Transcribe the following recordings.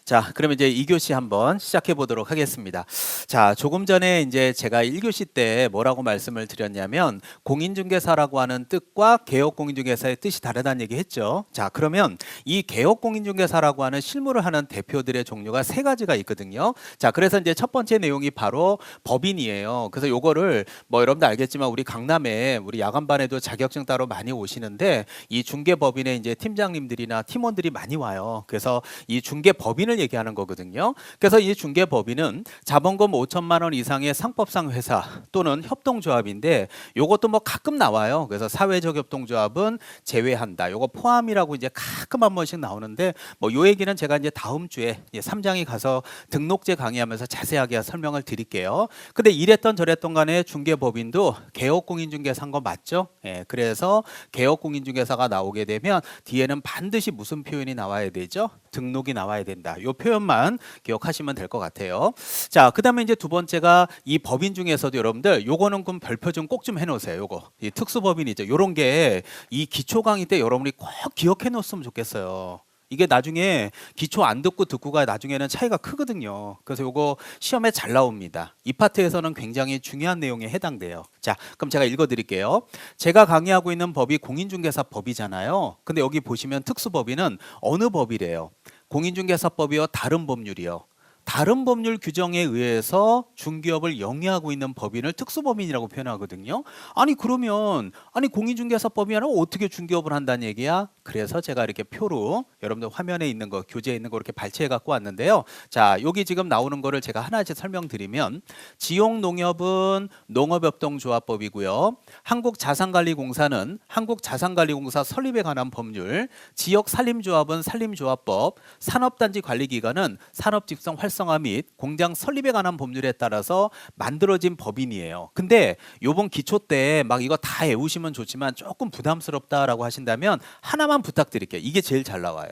자, 그러면 이제 2교시 한번 시작해 보도록 하겠습니다. 자, 조금 전에 이제 제가 1교시 때 뭐라고 말씀을 드렸냐면 공인중개사라고 하는 뜻과 개업공인중개사의 뜻이 다르다는 얘기 했죠. 자, 그러면 이 개업공인중개사라고 하는 실무를 하는 대표들의 종류가 세 가지가 있거든요. 자, 그래서 이제 첫 번째 내용이 바로 법인이에요. 그래서 요거를 뭐 여러분도 알겠지만 우리 강남에 우리 야간반에도 자격증 따로 많이 오시는데 이 중개법인의 이제 팀장님들이나 팀원들이 많이 와요. 그래서 이 중개법인을 얘기하는 거거든요. 그래서 이 중개법인은 자본금 5천만 원 이상의 상법상 회사 또는 협동조합인데 요것도 뭐 가끔 나와요. 그래서 사회적 협동조합은 제외한다. 요거 포함이라고 이제 가끔 한 번씩 나오는데 뭐 요 얘기는 제가 이제 다음 주에 3장에 가서 등록제 강의하면서 자세하게 설명을 드릴게요. 근데 이랬던 저랬던 간에 중개법인도 개업공인중개사인 거 맞죠? 예, 그래서 개업공인중개사가 나오게 되면 뒤에는 반드시 무슨 표현이 나와야 되죠? 등록이 나와야 된다. 요 표현만 기억하시면 될 것 같아요. 자, 그다음에 이제 두 번째가 이 법인 중에서도 여러분들 요거는 그럼 별표 좀 꼭 좀 해놓으세요. 요거 이 특수법인이죠. 요런 게 이 기초 강의 때 여러분이 꼭 기억해 놓았으면 좋겠어요. 이게 나중에 기초 안 듣고 가 나중에는 차이가 크거든요. 그래서 요거 시험에 잘 나옵니다. 이 파트에서는 굉장히 중요한 내용에 해당돼요. 자, 그럼 제가 읽어드릴게요. 제가 강의하고 있는 법이 공인중개사법이잖아요. 근데 여기 보시면 특수법인은 어느 법이래요? 공인중개사법이요, 다른 법률이요. 다른 법률 규정에 의해서 중개업을 영위하고 있는 법인을 특수법인이라고 표현하거든요. 아니 그러면 공인중개사법이 아니라 어떻게 중개업을 한다는 얘기야? 그래서 제가 이렇게 표로 여러분들 화면에 있는 거, 교재에 있는 거 이렇게 발췌해 갖고 왔는데요. 자, 여기 지금 나오는 거를 제가 하나씩 설명드리면 지용농협은 농업협동조합법이고요. 한국자산관리공사는 한국자산관리공사 설립에 관한 법률, 지역산림조합은 산림조합법, 산업단지관리기관은 산업직성활성화 및 공장 설립에 관한 법률에 따라서 만들어진 법인이에요. 근데 요번 기초 때 막 이거 다 외우시면 좋지만 조금 부담스럽다라고 하신다면 하나만 부탁드릴게요. 이게 제일 잘 나와요.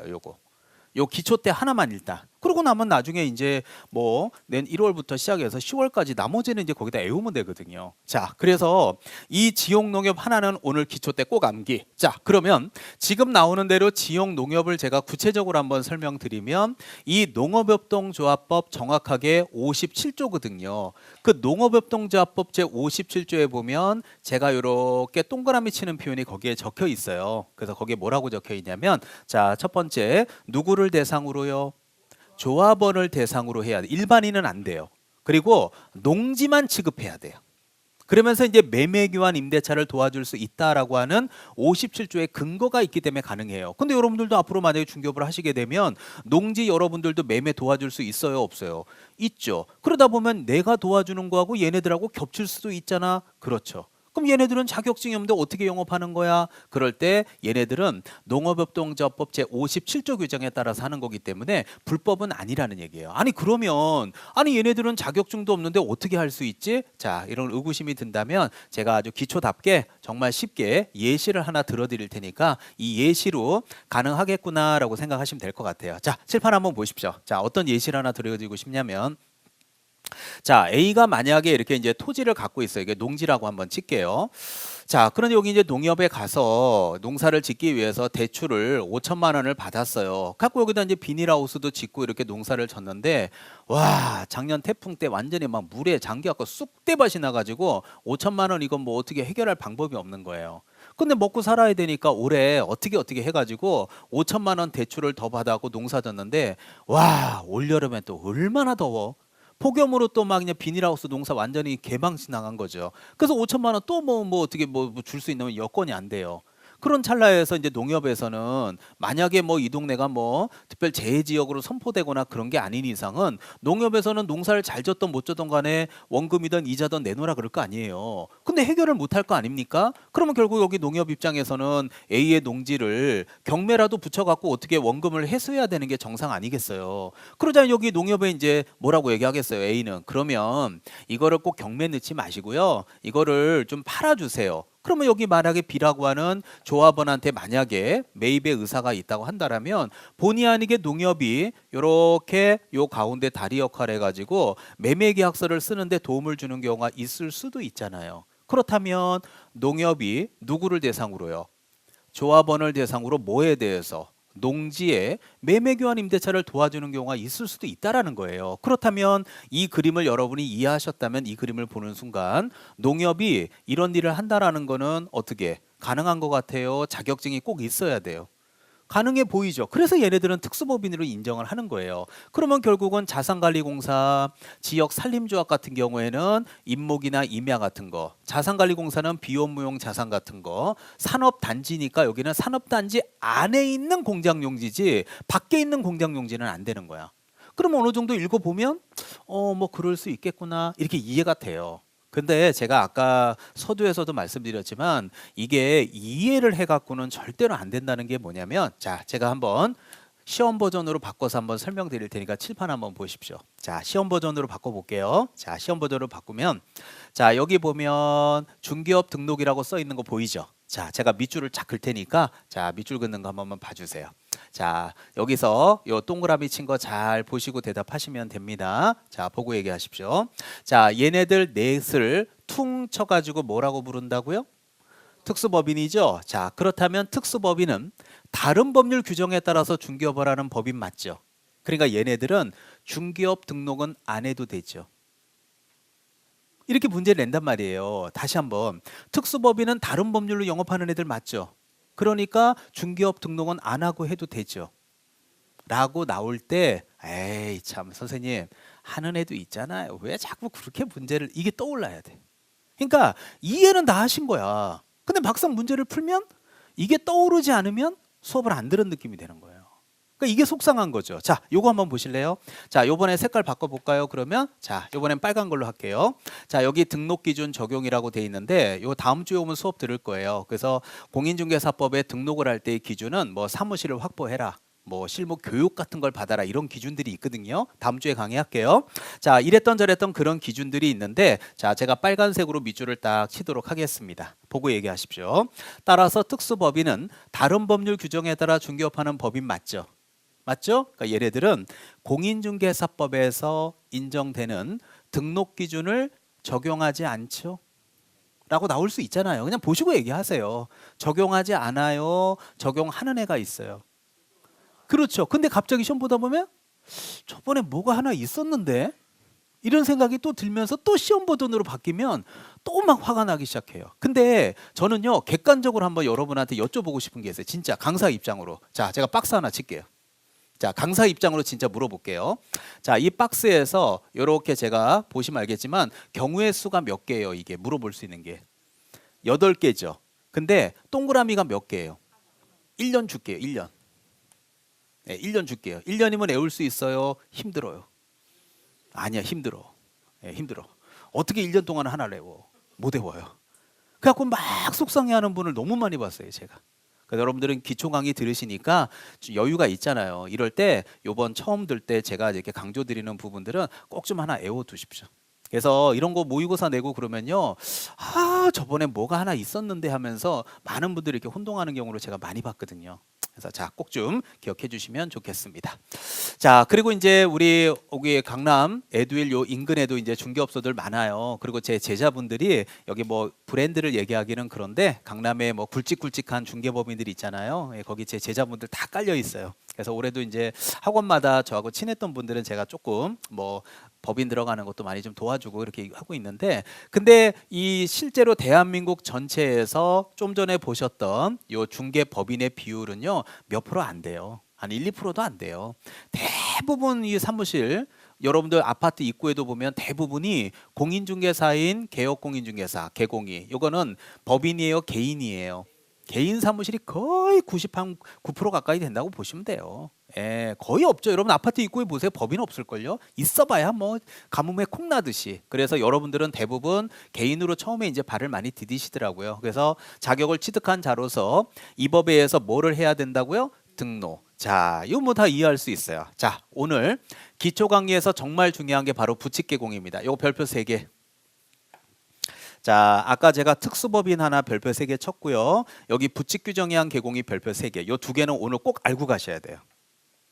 요 기초 때 하나만 일단. 그러고 나면 나중에 이제 뭐 낸 1월부터 시작해서 10월까지 나머지는 이제 거기다 외우면 되거든요. 자, 그래서 이 지역농협 하나는 오늘 기초 때 꼭 암기. 자, 그러면 지금 나오는 대로 지역농협을 제가 구체적으로 한번 설명드리면 이 농업협동조합법 정확하게 57조거든요. 그 농업협동조합법 제 57조에 보면 제가 이렇게 동그라미 치는 표현이 거기에 적혀 있어요. 그래서 거기에 뭐라고 적혀 있냐면 자, 첫 번째 누구를 대상으로요? 조합원을 대상으로 해야 돼. 일반인은 안 돼요. 그리고 농지만 취급해야 돼요. 그러면서 이제 매매교환 임대차를 도와줄 수 있다라고 하는 57조의 근거가 있기 때문에 가능해요. 근데 여러분들도 앞으로 만약에 중개업을 하시게 되면 농지 여러분들도 매매 도와줄 수 있어요, 없어요? 있죠. 그러다 보면 내가 도와주는 거하고 얘네들하고 겹칠 수도 있잖아. 그렇죠. 그럼 얘네들은 자격증이 없는데 어떻게 영업하는 거야? 그럴 때 얘네들은 농업협동조합법 제57조 규정에 따라서 하는 거기 때문에 불법은 아니라는 얘기예요. 아니 그러면 얘네들은 자격증도 없는데 어떻게 할 수 있지? 자, 이런 의구심이 든다면 제가 아주 기초답게 정말 쉽게 예시를 하나 들어드릴 테니까 이 예시로 가능하겠구나라고 생각하시면 될 것 같아요. 자, 칠판 한번 보십시오. 자, 어떤 예시를 하나 드려드리고 싶냐면 자, A가 만약에 이렇게 이제 토지를 갖고 있어요. 이게 농지라고 한번 칠게요. 자, 그런데 여기 이제 농협에 가서 농사를 짓기 위해서 대출을 5천만 원을 받았어요. 갖고 여기다 이제 비닐하우스도 짓고 이렇게 농사를 졌는데 와, 작년 태풍 때 완전히 막 물에 잠겨갖고 쑥대밭이 나가지고 5천만 원 이건 뭐 어떻게 해결할 방법이 없는 거예요. 근데 먹고 살아야 되니까 올해 어떻게 해가지고 5천만 원 대출을 더 받아갖고 농사 졌는데 와, 올여름에 또 얼마나 더워. 폭염으로 또 막 그냥 비닐하우스 농사 완전히 개방시 나간 거죠. 그래서 5천만 원 또 뭐 어떻게 뭐 줄 수 있는 여건이 안 돼요. 그런 찰나에서 이제 농협에서는 만약에 뭐 이 동네가 뭐 특별 재해 지역으로 선포되거나 그런 게 아닌 이상은 농협에서는 농사를 잘 졌던 못 졌던 간에 원금이든 이자든 내놓으라 그럴 거 아니에요. 근데 해결을 못 할 거 아닙니까? 그러면 결국 여기 농협 입장에서는 A의 농지를 경매라도 붙여갖고 어떻게 원금을 회수해야 되는 게 정상 아니겠어요. 그러자 여기 농협에 이제 뭐라고 얘기하겠어요. A는 그러면 이거를 꼭 경매 넣지 마시고요. 이거를 좀 팔아주세요. 그러면 여기 만약에 B라고 하는 조합원한테 만약에 매입의 의사가 있다고 한다면 본의 아니게 농협이 이렇게 요 가운데 다리 역할을 해가지고 매매계약서를 쓰는데 도움을 주는 경우가 있을 수도 있잖아요. 그렇다면 농협이 누구를 대상으로요? 조합원을 대상으로 뭐에 대해서? 농지에 매매교환 임대차를 도와주는 경우가 있을 수도 있다라는 거예요. 그렇다면 이 그림을 여러분이 이해하셨다면 이 그림을 보는 순간 농협이 이런 일을 한다라는 거는 어떻게 가능한 것 같아요? 자격증이 꼭 있어야 돼요. 가능해 보이죠. 그래서 얘네들은 특수법인으로 인정을 하는 거예요. 그러면 결국은 자산관리공사, 지역산림조합 같은 경우에는 임목이나 임야 같은 거, 자산관리공사는 비업무용 자산 같은 거, 산업단지니까 여기는 산업단지 안에 있는 공장용지지 밖에 있는 공장용지는 안 되는 거야. 그럼 어느 정도 읽어보면 뭐 그럴 수 있겠구나 이렇게 이해가 돼요. 근데 제가 아까 서두에서도 말씀드렸지만 이게 이해를 해갖고는 절대로 안 된다는 게 뭐냐면, 자, 제가 한번 시험 버전으로 바꿔서 한번 설명드릴 테니까 칠판 한번 보십시오. 자, 시험 버전으로 바꿔볼게요. 자, 시험 버전으로 바꾸면, 자, 여기 보면 중개업 등록이라고 써 있는 거 보이죠? 자, 제가 밑줄을 쫙 긋을 테니까, 자, 밑줄 긋는 거 한번 봐주세요. 자, 여기서 요 동그라미 친 거 잘 보시고 대답하시면 됩니다. 자, 보고 얘기하십시오. 자, 얘네들 넷을 퉁 쳐가지고 뭐라고 부른다고요? 특수법인이죠. 자, 그렇다면 특수법인은 다른 법률 규정에 따라서 중개업을 하는 법인 맞죠? 그러니까 얘네들은 중개업 등록은 안 해도 되죠. 이렇게 문제를 낸단 말이에요. 다시 한번, 특수법인은 다른 법률로 영업하는 애들 맞죠? 그러니까 중개업 등록은 안 하고 해도 되죠. 라고 나올 때, 에이 참 선생님 하는 애도 있잖아요. 왜 자꾸 그렇게 문제를, 이게 떠올라야 돼. 그러니까 이해는 다 하신 거야. 근데 막상 문제를 풀면 이게 떠오르지 않으면 수업을 안 들은 느낌이 되는 거예요. 그러니까 이게 속상한 거죠. 자, 요거 한번 보실래요? 자, 요번에 색깔 바꿔볼까요? 그러면 자, 요번엔 빨간 걸로 할게요. 자, 여기 등록 기준 적용이라고 돼 있는데 요 다음 주에 오면 수업 들을 거예요. 그래서 공인중개사법에 등록을 할 때의 기준은 뭐 사무실을 확보해라, 뭐 실무 교육 같은 걸 받아라, 이런 기준들이 있거든요. 다음 주에 강의할게요. 자, 이랬던 저랬던 그런 기준들이 있는데, 자, 제가 빨간색으로 밑줄을 딱 치도록 하겠습니다. 보고 얘기하십시오. 따라서 특수법인은 다른 법률 규정에 따라 중개업하는 법인 맞죠? 맞죠? 그러니까 얘네들은 공인중개사법에서 인정되는 등록 기준을 적용하지 않죠? 라고 나올 수 있잖아요. 그냥 보시고 얘기하세요. 적용하지 않아요? 적용하는 애가 있어요. 그렇죠. 근데 갑자기 시험 보다 보면 저번에 뭐가 하나 있었는데 이런 생각이 또 들면서 또 시험 버전으로 바뀌면 또 막 화가 나기 시작해요. 근데 저는요, 객관적으로 한번 여러분한테 여쭤보고 싶은 게 있어요. 진짜 강사 입장으로. 자, 제가 박스 하나 칠게요. 자, 강사 입장으로 진짜 물어볼게요. 자, 이 박스에서 이렇게 제가 보시면 알겠지만 경우의 수가 몇 개예요? 이게 물어볼 수 있는 게 8개죠. 근데 동그라미가 몇 개예요? 1년 줄게요. 1년. 네, 1년 줄게요. 1년이면 외울 수 있어요? 힘들어요. 아니야, 힘들어. 네, 힘들어. 어떻게 1년 동안 하나를 외워? 못 외워요. 그래갖고 막 속상해하는 분을 너무 많이 봤어요, 제가. 그래서 여러분들은 기초 강의 들으시니까 여유가 있잖아요. 이럴 때 요번 처음 들 때 제가 이렇게 강조드리는 부분들은 꼭 좀 하나 외워두십시오. 그래서 이런 거 모의고사 내고 그러면요, 아 저번에 뭐가 하나 있었는데 하면서 많은 분들이 이렇게 혼동하는 경우를 제가 많이 봤거든요. 그래서 자, 꼭 좀 기억해 주시면 좋겠습니다. 자, 그리고 이제 우리 여기 강남 에듀윌 요 인근에도 이제 중개업소들 많아요. 그리고 제 제자분들이 여기 뭐 브랜드를 얘기하기는 그런데 강남에 뭐 굵직굵직한 중개법인들이 있잖아요. 예, 거기 제 제자분들 다 깔려 있어요. 그래서 올해도 이제 학원마다 저하고 친했던 분들은 제가 조금 뭐 법인 들어가는 것도 많이 좀 도와주고 이렇게 하고 있는데, 근데 이 실제로 대한민국 전체에서 좀 전에 보셨던 요 중개 법인의 비율은요 몇 프로 안 돼요. 한 1, 2%도 안 돼요. 대부분 이 사무실 여러분들 아파트 입구에도 보면 대부분이 공인중개사인 개업공인중개사 개공이, 요거는 법인이에요, 개인이에요? 개인 사무실이 거의 99% 가까이 된다고 보시면 돼요. 예, 거의 없죠. 여러분 아파트 입구에 보세요. 법인 없을걸요? 있어봐야 뭐 가뭄에 콩 나듯이. 그래서 여러분들은 대부분 개인으로 처음에 이제 발을 많이 디디시더라고요. 그래서 자격을 취득한 자로서 이 법에 의해서 뭐를 해야 된다고요? 등록. 자, 이거 뭐 다 이해할 수 있어요. 자, 오늘 기초 강의에서 정말 중요한 게 바로 부칙개공입니다. 이거 별표 3개. 자, 아까 제가 특수법인 하나 별표 3개 쳤고요. 여기 부칙 규정에 의한 개공이 별표 3개. 요 2개는 오늘 꼭 알고 가셔야 돼요.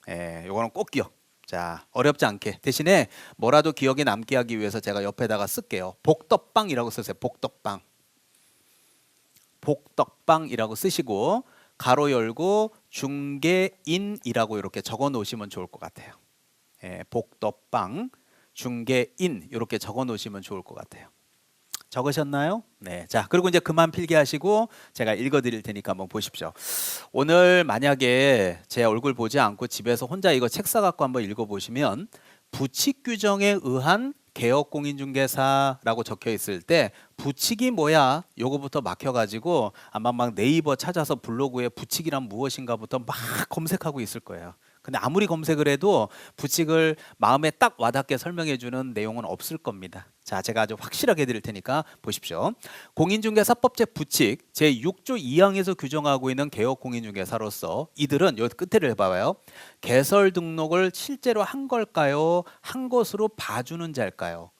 예, 요거는 꼭 기억. 자, 어렵지 않게. 대신에 뭐라도 기억에 남게 하기 위해서 제가 옆에다가 쓸게요. 복덕방이라고 쓰세요. 복덕방. 복덕방이라고 쓰시고 가로 열고 중개인이라고 이렇게 적어 놓으시면 좋을 것 같아요. 예, 복덕방 중개인 이렇게 적어 놓으시면 좋을 것 같아요. 적으셨나요? 네. 자, 그리고 이제 그만 필기하시고 제가 읽어 드릴 테니까 한번 보십시오. 오늘 만약에 제 얼굴 보지 않고 집에서 혼자 이거 책 사갖고 한번 읽어 보시면 부칙 규정에 의한 개업공인중개사라고 적혀 있을 때 부칙이 뭐야? 요거부터 막혀가지고 아마 막 네이버 찾아서 블로그에 부칙이란 무엇인가부터 막 검색하고 있을 거예요. 근데 아무리 검색을 해도 부칙을 마음에 딱 와닿게 설명해 주는 내용은 없을 겁니다. 자, 제가 아주 확실하게 드릴 테니까 보십시오. 공인중개사법 제9칙 제6조 2항에서 규정하고 있는 개업공인중개사로서 이들은 여기 끝에를 해봐요. 개설 등록을 실제로 한 걸까요? 한 것으로 봐주는 자일까요?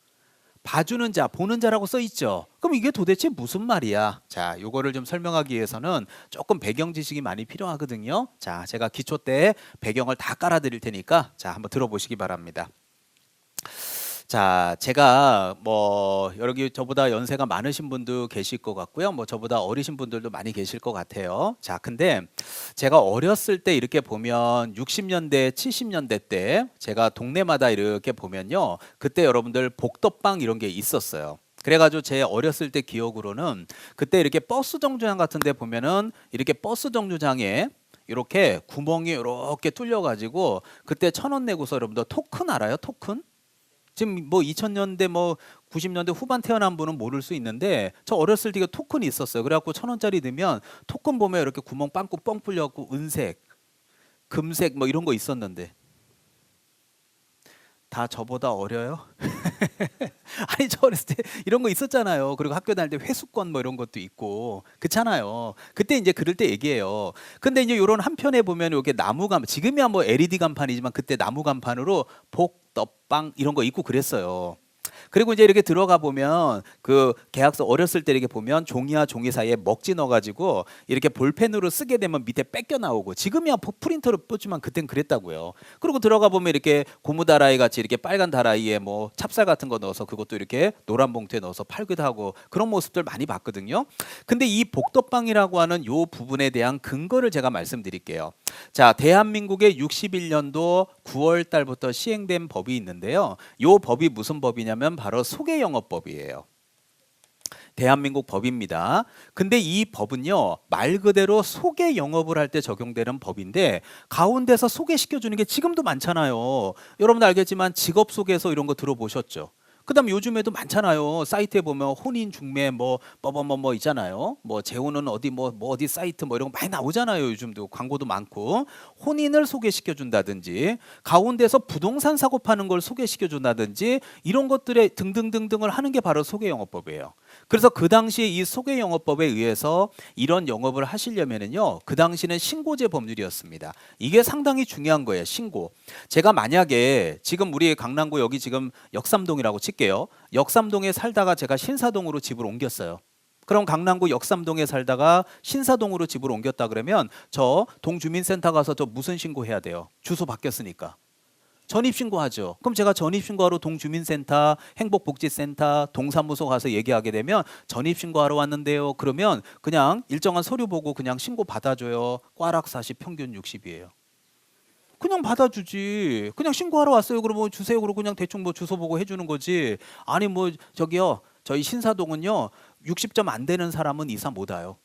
봐주는 자, 보는 자라고 써 있죠. 그럼 이게 도대체 무슨 말이야? 자, 요거를 좀 설명하기 위해서는 조금 배경 지식이 많이 필요하거든요. 자, 제가 기초 때 배경을 다 깔아 드릴 테니까 자, 한번 들어보시기 바랍니다. 자, 제가 뭐 여기 저보다 연세가 많으신 분도 계실 것 같고요. 뭐 저보다 어리신 분들도 많이 계실 것 같아요. 자, 근데 제가 어렸을 때 이렇게 보면 60년대, 70년대 때 제가 동네마다 이렇게 보면요. 그때 여러분들 복덕방 이런 게 있었어요. 그래가지고 제 어렸을 때 기억으로는 그때 이렇게 버스 정류장 같은 데 보면은 이렇게 버스 정류장에 이렇게 구멍이 이렇게 뚫려가지고 그때 1,000원 내고서 여러분들 토큰 알아요? 토큰? 지금 뭐 2000년대 뭐 90년대 후반 태어난 분은 모를 수 있는데 저 어렸을 때 이거 토큰이 있었어요. 그래갖고 1,000원짜리 넣으면 토큰 보면 이렇게 구멍 빵꾸 뻥 뚫려갖고 은색, 금색 뭐 이런 거 있었는데 다 저보다 어려요? 아니 저 어렸을 때 이런 거 있었잖아요. 그리고 학교 다닐 때 회수권 뭐 이런 것도 있고 그렇잖아요. 그때 이제 그럴 때 얘기해요. 근데 이제 이런 한편에 보면 이렇게 나무 간 지금이야 뭐 LED 간판이지만 그때 나무 간판으로 복덕방 이런 거 있고 그랬어요. 그리고 이제 이렇게 들어가 보면 그 계약서 어렸을 때 이렇게 보면 종이와 종이 사이에 먹지 넣어가지고 이렇게 볼펜으로 쓰게 되면 밑에 뺏겨 나오고 지금이야 프린터로 뽑지만 그땐 그랬다고요. 그리고 들어가 보면 이렇게 고무 다라이 같이 이렇게 빨간 다라이에 뭐 찹쌀 같은 거 넣어서 그것도 이렇게 노란 봉투에 넣어서 팔기도 하고 그런 모습들 많이 봤거든요. 근데 이 복덕방이라고 하는 요 부분에 대한 근거를 제가 말씀드릴게요. 자, 대한민국의 61년도 9월 달부터 시행된 법이 있는데요. 요 법이 무슨 법이냐면 바로 소개영업법이에요. 대한민국 법입니다. 근데 이 법은요, 말 그대로 소개 영업을 할 때 적용되는 법인데 가운데서 소개시켜 주는 게 지금도 많잖아요. 여러분 알겠지만 직업 소개서 이런 거 들어보셨죠? 그다음 요즘에도 많잖아요. 사이트에 보면 혼인 중매 뭐 있잖아요. 뭐 재혼은 어디 뭐 어디 사이트 뭐 이런 거 많이 나오잖아요. 요즘도 광고도 많고 혼인을 소개시켜 준다든지 가운데서 부동산 사고 파는 걸 소개시켜 준다든지 이런 것들에 등등등등을 하는 게 바로 소개영업법이에요. 그래서 그 당시에 이 소개영업법에 의해서 이런 영업을 하시려면은요. 그 당시는 신고제 법률이었습니다. 이게 상당히 중요한 거예요. 신고. 제가 만약에 지금 우리 강남구 여기 지금 역삼동이라고 칠게요. 역삼동에 살다가 제가 신사동으로 집을 옮겼어요. 그럼 강남구 역삼동에 살다가 신사동으로 집을 옮겼다 그러면 저 동주민센터 가서 저 무슨 신고해야 돼요? 주소 바뀌었으니까. 전입신고하죠. 그럼 제가 전입신고하러 동주민센터, 행복복지센터, 동사무소 가서 얘기하게 되면 전입신고하러 왔는데요. 그러면 그냥 일정한 서류 보고 그냥 신고 받아줘요. 꽈락 40 평균 60이에요. 그냥 받아주지. 그냥 신고하러 왔어요. 그러면 주세요. 그러고 그냥 대충 뭐 주소 보고 해주는 거지. 아니 뭐 저기요. 저희 신사동은요. 60점 안 되는 사람은 이사 못 와요.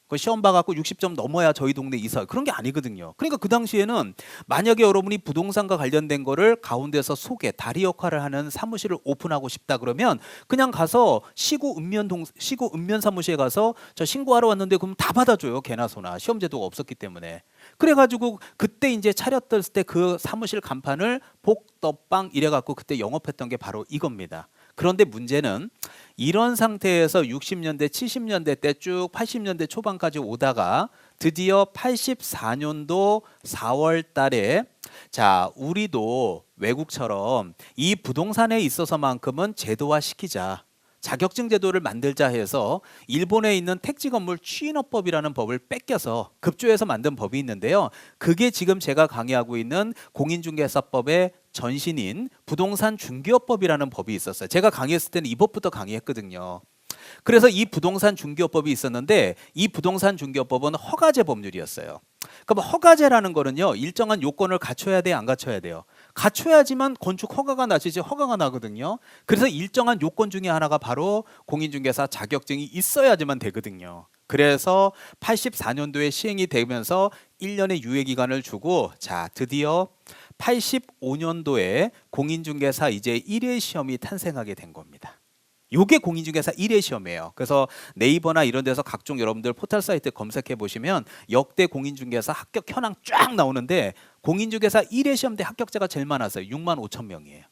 그 시험 봐갖고 60점 넘어야 저희 동네 이사. 그런 게 아니거든요. 그러니까 그 당시에는 만약에 여러분이 부동산과 관련된 거를 가운데서 소개, 다리 역할을 하는 사무실을 오픈하고 싶다 그러면 그냥 가서 시구 읍면 사무실에 가서 저 신고하러 왔는데 그럼 다 받아줘요. 개나 소나 시험 제도가 없었기 때문에. 그래가지고 그때 이제 차렸을 때 그 사무실 간판을 복덕방 이래갖고 그때 영업했던 게 바로 이겁니다. 그런데 문제는 이런 상태에서 60년대, 70년대 때 쭉 80년대 초반까지 오다가 드디어 84년도 4월 달에 자, 우리도 외국처럼 이 부동산에 있어서만큼은 제도화 시키자. 자격증 제도를 만들자 해서 일본에 있는 택지 건물 취인업법이라는 법을 뺏겨서 급조해서 만든 법이 있는데요. 그게 지금 제가 강의하고 있는 공인중개사법의 전신인 부동산 중개업법이라는 법이 있었어요. 제가 강의했을 때는 이 법부터 강의했거든요. 그래서 이 부동산 중개업법이 있었는데 이 부동산 중개업법은 허가제 법률이었어요. 그럼 허가제라는 거는요, 일정한 요건을 갖춰야 돼요, 안 갖춰야 돼요? 갖춰야지만 건축 허가가 나지 허가가 나거든요. 그래서 일정한 요건 중에 하나가 바로 공인중개사 자격증이 있어야지만 되거든요. 그래서 84년도에 시행이 되면서 1년의 유예 기간을 주고, 자, 드디어 85년도에 공인중개사 이제 1회 시험이 탄생하게 된 겁니다. 요게 공인중개사 1회 시험이에요. 그래서 네이버나 이런 데서 각종 여러분들 포털 사이트 검색해 보시면 역대 공인중개사 합격 현황 쫙 나오는데, 공인중개사 1회 시험 때 합격자가 제일 많았어요. 6만 5천 명이에요.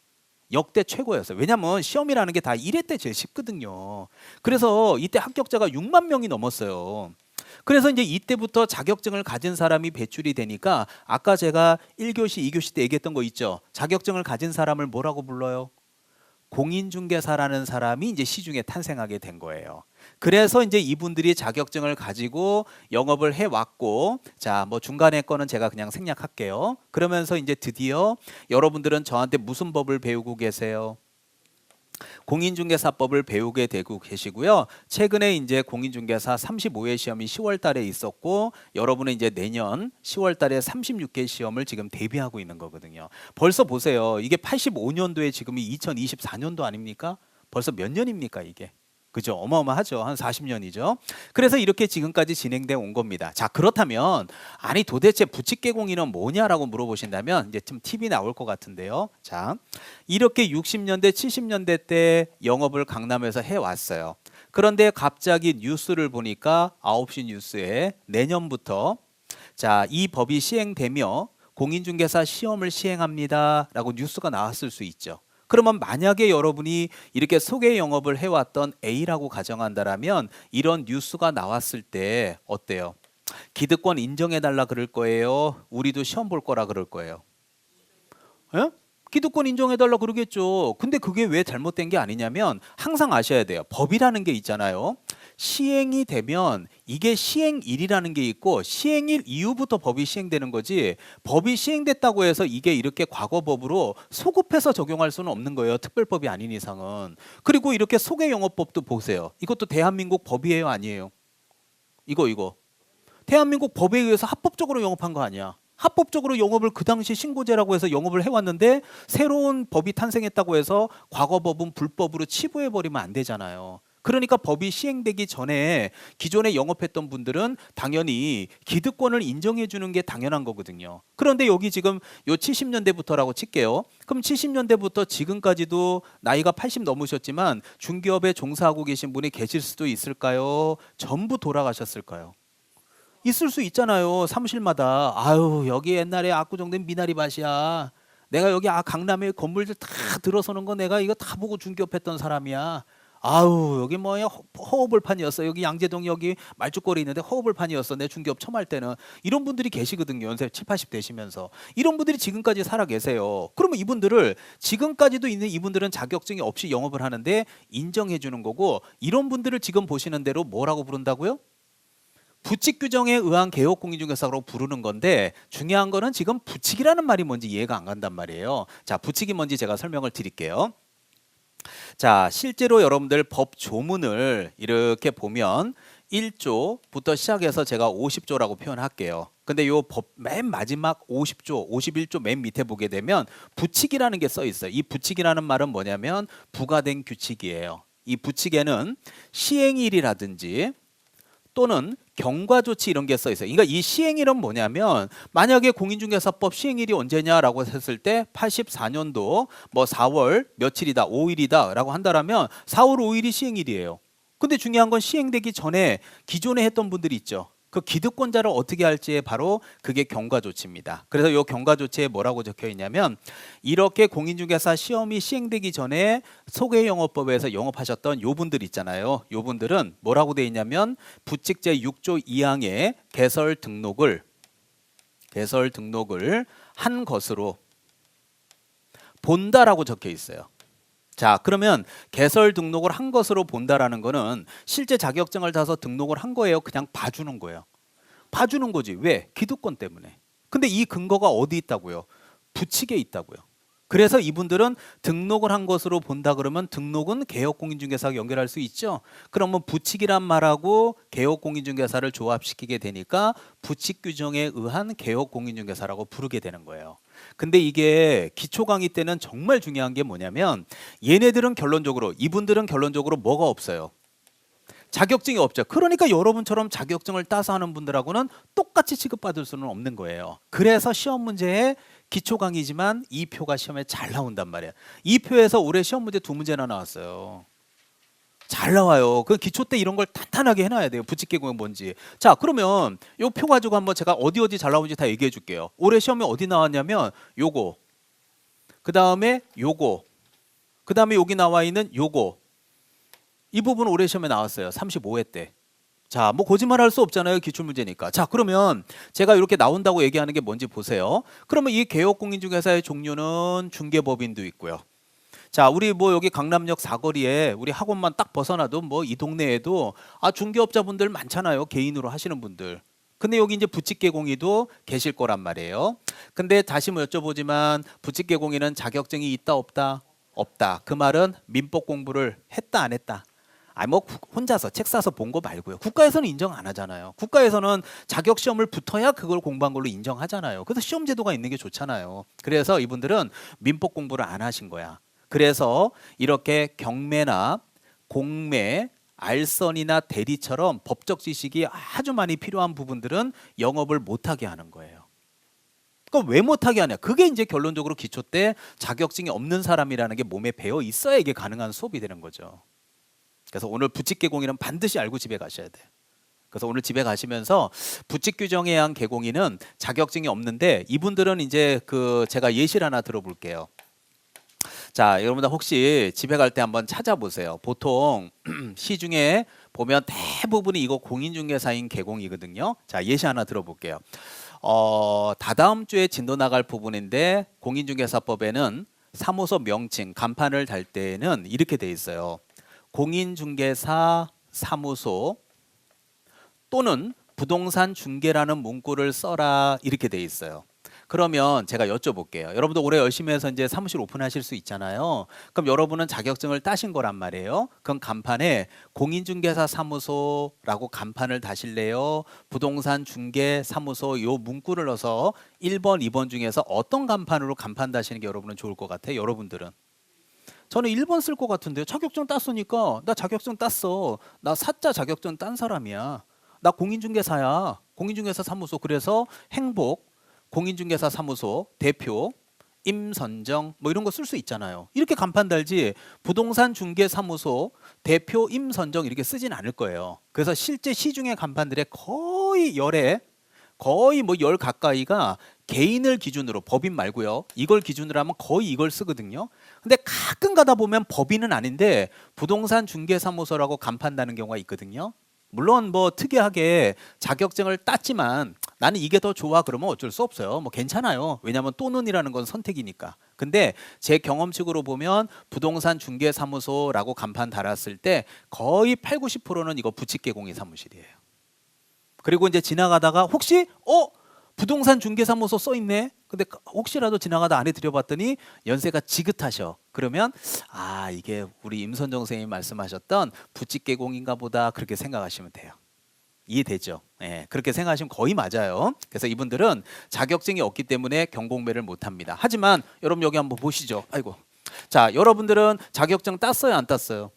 역대 최고였어요. 왜냐면 시험이라는 게 다 1회 때 제일 쉽거든요. 그래서 이때 합격자가 6만 명이 넘었어요. 그래서 이제 이때부터 자격증을 가진 사람이 배출이 되니까, 아까 제가 1교시, 2교시 때 얘기했던 거 있죠. 자격증을 가진 사람을 뭐라고 불러요? 공인중개사라는 사람이 이제 시중에 탄생하게 된 거예요. 그래서 이제 이분들이 자격증을 가지고 영업을 해왔고, 자, 뭐 중간에 거는 제가 그냥 생략할게요. 그러면서 이제 드디어 여러분들은 저한테 무슨 법을 배우고 계세요? 공인중개사법을 배우게 되고 계시고요. 최근에 이제 공인중개사 35회 시험이 10월 달에 있었고, 여러분은 이제 내년 10월 달에 36회 시험을 지금 대비하고 있는 거거든요. 벌써 보세요. 이게 85년도에 지금이 2024년도 아닙니까? 벌써 몇 년입니까, 이게? 그죠? 어마어마하죠. 한 40년이죠. 그래서 이렇게 지금까지 진행돼 온 겁니다. 자, 그렇다면 아니 도대체 부칙개공인은 뭐냐라고 물어보신다면 이제 좀 팁이 나올 것 같은데요. 자, 이렇게 60년대, 70년대 때 영업을 강남에서 해왔어요. 그런데 갑자기 뉴스를 보니까 9시 뉴스에 내년부터, 자, 이 법이 시행되며 공인중개사 시험을 시행합니다라고 뉴스가 나왔을 수 있죠. 그러면 만약에 여러분이 이렇게 소개 영업을 해왔던 A라고 가정한다라면, 이런 뉴스가 나왔을 때 어때요? 기득권 인정해달라 그럴 거예요? 우리도 시험 볼 거라 그럴 거예요? 예? 기득권 인정해달라 그러겠죠. 근데 그게 왜 잘못된 게 아니냐면, 항상 아셔야 돼요. 법이라는 게 있잖아요. 시행이 되면 이게 시행일이라는 게 있고, 시행일 이후부터 법이 시행되는 거지, 법이 시행됐다고 해서 이게 이렇게 과거법으로 소급해서 적용할 수는 없는 거예요. 특별법이 아닌 이상은. 그리고 이렇게 소개영업법도 보세요. 이것도 대한민국 법이에요, 아니에요? 이거 대한민국 법에 의해서 합법적으로 영업한 거 아니야. 합법적으로 영업을 그 당시 신고제라고 해서 영업을 해왔는데, 새로운 법이 탄생했다고 해서 과거법은 불법으로 치부해버리면 안 되잖아요. 그러니까 법이 시행되기 전에 기존에 영업했던 분들은 당연히 기득권을 인정해 주는 게 당연한 거거든요. 그런데 여기 지금 요 70년대부터라고 칠게요. 그럼 70년대부터 지금까지도 나이가 80 넘으셨지만 중기업에 종사하고 계신 분이 계실 수도 있을까요? 전부 돌아가셨을까요? 있을 수 있잖아요. 사무실마다. 아유, 여기 옛날에 압구정된 미나리밭이야. 내가 여기 강남에 건물들 다 들어서는 거 내가 이거 다 보고 중개업 했던 사람이야. 아우, 여기 뭐야, 허허벌판이었어. 여기 양재동 여기 말죽거리 있는데 허허벌판이었어. 내 중개업 처음 할 때는. 이런 분들이 계시거든요. 연세 7, 80 되시면서. 이런 분들이 지금까지 살아 계세요. 그러면 이분들을, 지금까지도 있는 이분들은 자격증이 없이 영업을 하는데 인정해 주는 거고, 이런 분들을 지금 보시는 대로 뭐라고 부른다고요? 부칙 규정에 의한 개업 공인중개사라고 부르는 건데, 중요한 거는 지금 부칙이라는 말이 뭔지 이해가 안 간단 말이에요. 자, 부칙이 뭔지 제가 설명을 드릴게요. 자, 실제로 여러분들 법 조문을 이렇게 보면 1조부터 시작해서 제가 50조라고 표현할게요. 근데 요 법 맨 마지막 50조, 51조 맨 밑에 보게 되면 부칙이라는 게 써 있어요. 이 부칙이라는 말은 뭐냐면 부과된 규칙이에요. 이 부칙에는 시행일이라든지 또는 경과 조치 이런 게 써 있어요. 그러니까 이 시행일은 뭐냐면, 만약에 공인중개사법 시행일이 언제냐라고 했을 때 84년도 뭐 4월 며칠이다, 5일이다라고 한다라면 4월 5일이 시행일이에요. 근데 중요한 건 시행되기 전에 기존에 했던 분들이 있죠. 그 기득권자를 어떻게 할지에 바로 그게 경과 조치입니다. 그래서 이 경과 조치에 뭐라고 적혀 있냐면, 이렇게 공인중개사 시험이 시행되기 전에 소개영업법에서 영업하셨던 요 분들 있잖아요. 요 분들은 뭐라고 돼 있냐면, 부칙제 6조 2항에 개설 등록을 한 것으로 본다라고 적혀 있어요. 자, 그러면 개설 등록을 한 것으로 본다라는 거는 실제 자격증을 타서 등록을 한 거예요? 그냥 봐주는 거예요? 봐주는 거지. 왜? 기득권 때문에. 근데 이 근거가 어디 있다고요? 부칙에 있다고요. 그래서 이분들은 등록을 한 것으로 본다 그러면 등록은 개업공인중개사하고 연결할 수 있죠. 그러면 부칙이란 말하고 개업공인중개사를 조합시키게 되니까 부칙 규정에 의한 개업공인중개사라고 부르게 되는 거예요. 근데 이게 기초 강의 때는 정말 중요한 게 뭐냐면 얘네들은 결론적으로 이분들은 결론적으로 뭐가 없어요. 자격증이 없죠. 그러니까 여러분처럼 자격증을 따서 하는 분들하고는 똑같이 취급받을 수는 없는 거예요. 그래서 시험 문제에 기초 강의지만 이 표가 시험에 잘 나온단 말이에요. 이 표에서 올해 시험 문제 2문제나 나왔어요. 잘 나와요. 그 기초 때 이런 걸 탄탄하게 해놔야 돼요. 부칙개공이 뭔지. 자, 그러면 이 표 가지고 한번 제가 어디 잘 나오는지 다 얘기해 줄게요. 올해 시험에 어디 나왔냐면 요거, 그 다음에 요거, 그 다음에 여기 나와 있는 요거. 이 부분 올해 시험에 나왔어요. 35회 때. 자, 뭐 거짓말할 수 없잖아요. 기출문제니까. 자, 그러면 제가 이렇게 나온다고 얘기하는 게 뭔지 보세요. 그러면 이 개업공인중개사의 종류는 중개법인도 있고요. 자, 우리 뭐 여기 강남역 사거리에 우리 학원만 딱 벗어나도 뭐 이 동네에도 중개업자분들 많잖아요. 개인으로 하시는 분들. 근데 여기 이제 부칙개공이도 계실 거란 말이에요. 근데 다시 뭐 여쭤보지만 부칙개공이는 자격증이 있다 없다? 없다. 그 말은 민법 공부를 했다 안 했다? 아니 뭐 혼자서 책 사서 본 거 말고요. 국가에서는 인정 안 하잖아요. 국가에서는 자격 시험을 붙어야 그걸 공부한 걸로 인정하잖아요. 그래서 시험 제도가 있는 게 좋잖아요. 그래서 이분들은 민법 공부를 안 하신 거야. 그래서 이렇게 경매나 공매, 알선이나 대리처럼 법적 지식이 아주 많이 필요한 부분들은 영업을 못하게 하는 거예요. 그럼 왜 못하게 하냐? 그게 이제 결론적으로 기초 때 자격증이 없는 사람이라는 게 몸에 배어 있어야 이게 가능한 수업이 되는 거죠. 그래서 오늘 부칙개공인은 반드시 알고 집에 가셔야 돼요. 그래서 오늘 집에 가시면서 부칙 규정에 의한 개공인은 자격증이 없는데 이분들은 이제 그 제가 예시를 하나 들어볼게요. 자, 여러분들 혹시 집에 갈 때 한번 찾아보세요. 보통 시중에 보면 대부분이 이거 공인중개사인 개공이거든요. 자, 예시 하나 들어볼게요. 다다음 주에 진도 나갈 부분인데 공인중개사법에는 사무소 명칭 간판을 달 때는 이렇게 돼 있어요. 공인중개사 사무소 또는 부동산 중개라는 문구를 써라 이렇게 돼 있어요. 그러면 제가 여쭤볼게요. 여러분도 올해 열심히 해서 이제 사무실 오픈하실 수 있잖아요. 그럼 여러분은 자격증을 따신 거란 말이에요. 그럼 간판에 공인중개사 사무소라고 간판을 다실래요? 부동산 중개 사무소 요 문구를 넣어서 1번, 2번 중에서 어떤 간판으로 간판 다시는 게 여러분은 좋을 것 같아요? 여러분들은? 저는 1번 쓸 것 같은데요. 자격증 땄으니까 나 자격증 땄어. 나 사자 자격증 딴 사람이야. 나 공인중개사야. 공인중개사 사무소. 그래서 행복 공인중개사 사무소 대표 임선정 뭐 이런 거 쓸 수 있잖아요. 이렇게 간판 달지 부동산 중개 사무소 대표 임선정 이렇게 쓰진 않을 거예요. 그래서 실제 시중의 간판들의 거의 열에 거의 뭐 열 가까이가 개인을 기준으로 법인 말고요. 이걸 기준으로 하면 거의 이걸 쓰거든요. 근데 가끔 가다 보면 법인은 아닌데 부동산 중개사무소라고 간판 다는 경우가 있거든요. 물론 뭐 특이하게 자격증을 땄지만 나는 이게 더 좋아 그러면 어쩔 수 없어요. 뭐 괜찮아요. 왜냐하면 또는이라는 건 선택이니까. 근데 제 경험칙으로 보면 부동산 중개사무소라고 간판 달았을 때 거의 8, 90%는 이거 부칙개공의 사무실이에요. 그리고 이제 지나가다가 혹시 부동산 중개사무소 써 있네. 근데 혹시라도 지나가다 안에 들여봤더니 연세가 지긋하셔. 그러면 이게 우리 임선정 선생님이 말씀하셨던 부칙개공인가 보다 그렇게 생각하시면 돼요. 이해되죠? 예, 그렇게 생각하시면 거의 맞아요. 그래서 이분들은 자격증이 없기 때문에 경공매를 못합니다. 하지만 여러분 여기 한번 보시죠. 아이고, 자 여러분들은 자격증 땄어요, 안 땄어요?